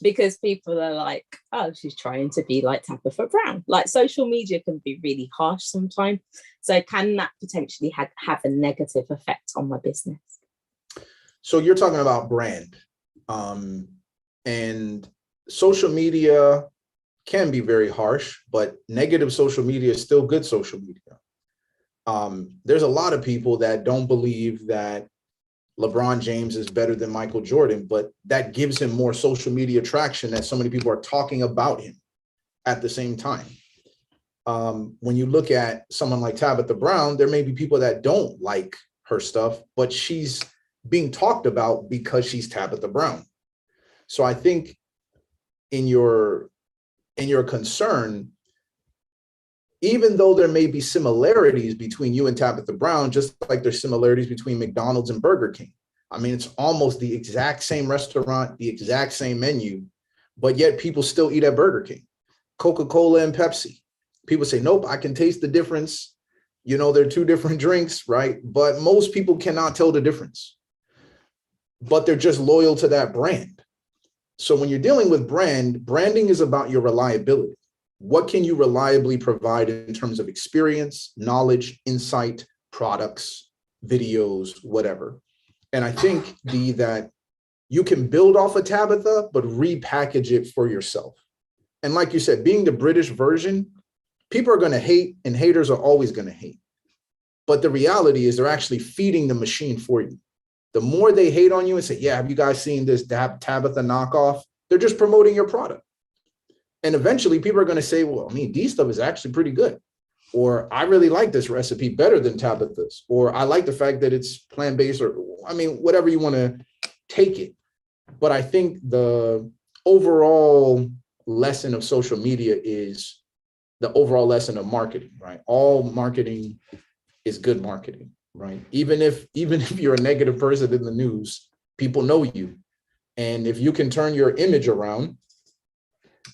Because people are like, oh, she's trying to be like Tabitha Brown. Like social media can be really harsh sometimes. So can that potentially have a negative effect on my business? So you're talking about brand. And social media can be very harsh, but negative social media is still good social media. There's a lot of people that don't believe that LeBron James is better than Michael Jordan, but that gives him more social media traction that so many people are talking about him at the same time. When you look at someone like Tabitha Brown, there may be people that don't like her stuff, but she's being talked about because she's Tabitha Brown. So I think in your concern, even though there may be similarities between you and Tabitha Brown, just like there's similarities between McDonald's and Burger King. I mean, it's almost the exact same restaurant, the exact same menu, but yet people still eat at Burger King. Coca-Cola and Pepsi. People say, nope, I can taste the difference. You know, they're two different drinks, right? But most people cannot tell the difference. But they're just loyal to that brand. So when you're dealing with branding is about your reliability. What can you reliably provide in terms of experience, knowledge, insight, products, videos, whatever? And I think, Dee, that you can build off of Tabitha, but repackage it for yourself. And like you said, being the British version, people are going to hate and haters are always going to hate. But the reality is they're actually feeding the machine for you. The more they hate on you and say, yeah, have you guys seen this Tabitha knockoff? They're just promoting your product. And eventually people are going to say, well, I mean, Dee's stuff is actually pretty good. Or I really like this recipe better than Tabitha's. Or I like the fact that it's plant-based, or I mean, whatever you want to take it. But I think the overall lesson of social media is the overall lesson of marketing, right? All marketing is good marketing, right? Even if you're a negative person in the news, people know you. And if you can turn your image around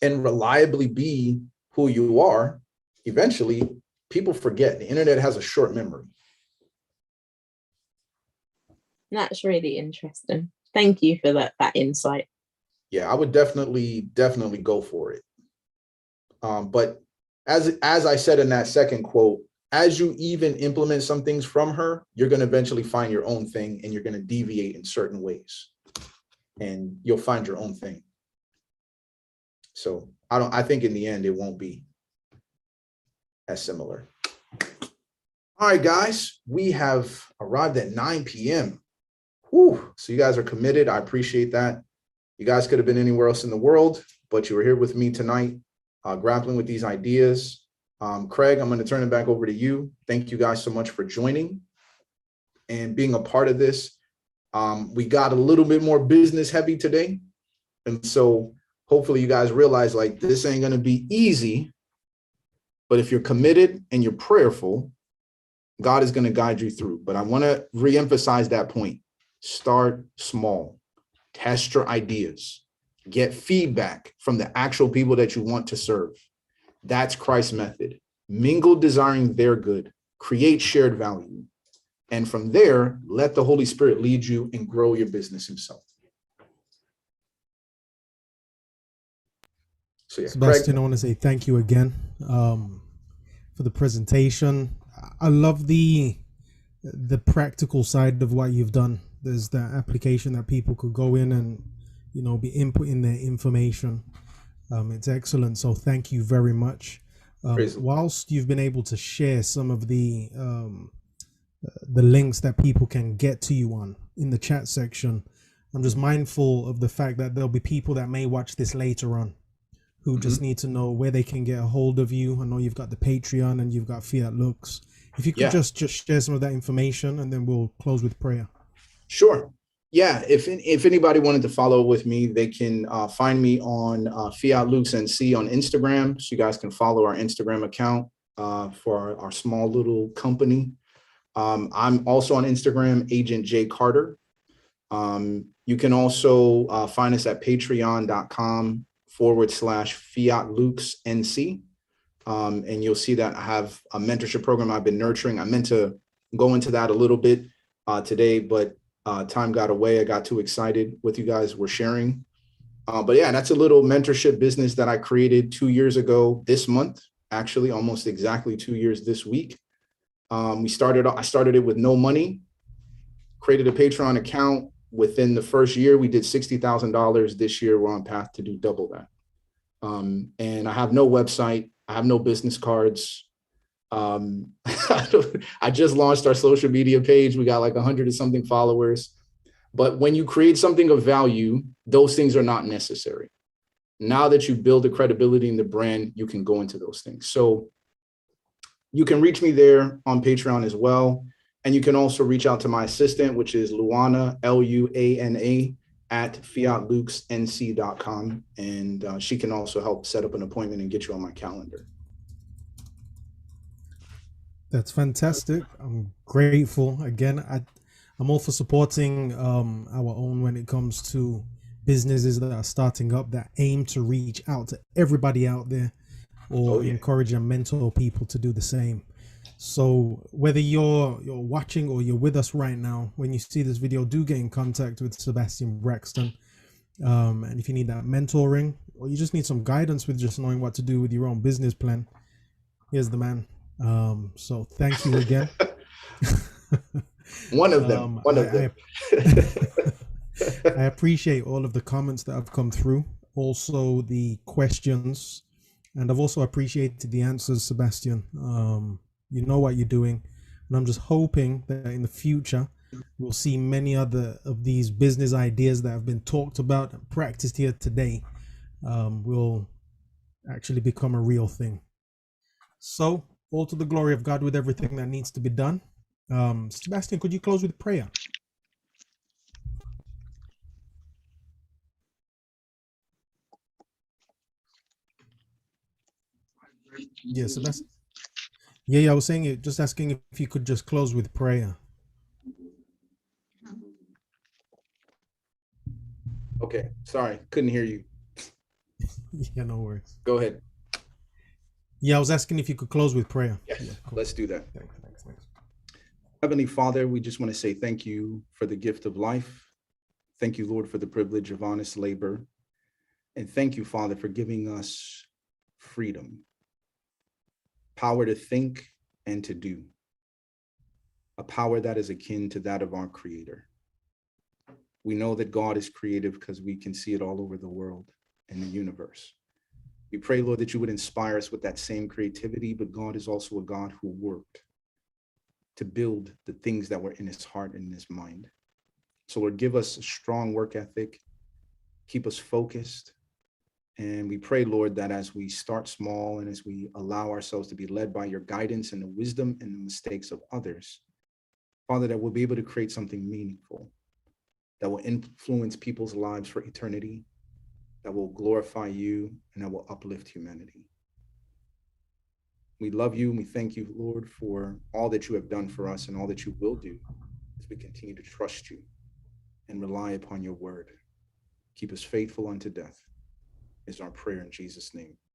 and reliably be who you are, eventually people forget. The internet has a short memory. That's really interesting. Thank you for that insight. Yeah, I would definitely go for it. But as I said in that second quote, as you even implement some things from her, you're going to eventually find your own thing, and you're going to deviate in certain ways, and you'll find your own thing. So I think in the end, it won't be as similar. All right, guys, we have arrived at 9 p.m. Whew. So you guys are committed. I appreciate that. You guys could have been anywhere else in the world, but you were here with me tonight, grappling with these ideas. Craig, I'm going to turn it back over to you. Thank you guys so much for joining and being a part of this. We got a little bit more business heavy today. And so hopefully you guys realize, like, this ain't going to be easy, but if you're committed and you're prayerful, God is going to guide you through. But I want to reemphasize that point. Start small, test your ideas, get feedback from the actual people that you want to serve. That's Christ's method. Mingle desiring their good, create shared value. And from there, let the Holy Spirit lead you and grow your business himself. So yeah, Sebastien, Craig. I want to say thank you again for the presentation. I love the practical side of what you've done. There's that application that people could go in and, you know, be inputting their information. It's excellent. So thank you very much. Whilst you've been able to share some of the links that people can get to you on in the chat section, I'm just mindful of the fact that there'll be people that may watch this later on who just need to know where they can get a hold of you. I know you've got the Patreon and you've got Fiat Lux. If you could just share some of that information, and then we'll close with prayer. Sure. Yeah. If anybody wanted to follow with me, they can find me on Fiat Lux NC on Instagram. So you guys can follow our Instagram account. for our small little company. I'm also on Instagram, Agent J Carter. You can also find us at patreon.com/FiatLukesNC. And you'll see that I have a mentorship program I've been nurturing. I meant to go into that a little bit today, but time got away. I got too excited with you guys were sharing. But yeah, that's a little mentorship business that I created 2 years ago this month, actually almost exactly 2 years this week. I started it with no money, created a Patreon account. Within the first year, we did $60,000. This year, we're on path to do double that. And I have no website. I have no business cards. I just launched our social media page. We got like 100 and something followers. But when you create something of value, those things are not necessary. Now that you build the credibility in the brand, you can go into those things. So you can reach me there on Patreon as well. And you can also reach out to my assistant, which is Luana, Luana, at fiatlukesnc.com. And she can also help set up an appointment and get you on my calendar. That's fantastic. I'm grateful. Again, I'm all for supporting our own when it comes to businesses that are starting up that aim to reach out to everybody out there, or encourage and mentor people to do the same. So whether you're watching or you're with us right now, when you see this video, do get in contact with Sebastien Braxton. And if you need that mentoring, or you just need some guidance with just knowing what to do with your own business plan, here's the man. So thank you again. One of them. I appreciate all of the comments that have come through, also the questions, and I've also appreciated the answers, Sebastien. You know what you're doing, and I'm just hoping that in the future we'll see many other of these business ideas that have been talked about and practiced here today will actually become a real thing. So all to the glory of God with everything that needs to be done. Sebastien, could you close with prayer? Yeah, Sebastien. Yeah, I was saying it, just asking if you could just close with prayer. Okay, sorry, couldn't hear you. Yeah, no worries. Go ahead. Yeah, I was asking if you could close with prayer. Yes, Yeah, cool. Let's do that. Thanks. Heavenly Father, we just want to say thank you for the gift of life. Thank you, Lord, for the privilege of honest labor. And thank you, Father, for giving us freedom, power to think and to do, a power that is akin to that of our Creator. We know that God is creative because we can see it all over the world and the universe. We pray, Lord, that you would inspire us with that same creativity, but God is also a God who worked to build the things that were in his heart and in his mind. So Lord, give us a strong work ethic, keep us focused. And we pray, Lord, that as we start small and as we allow ourselves to be led by your guidance and the wisdom and the mistakes of others, Father, that we'll be able to create something meaningful that will influence people's lives for eternity, that will glorify you, and that will uplift humanity. We love you and we thank you, Lord, for all that you have done for us and all that you will do as we continue to trust you and rely upon your word. Keep us faithful unto death is our prayer in Jesus' name.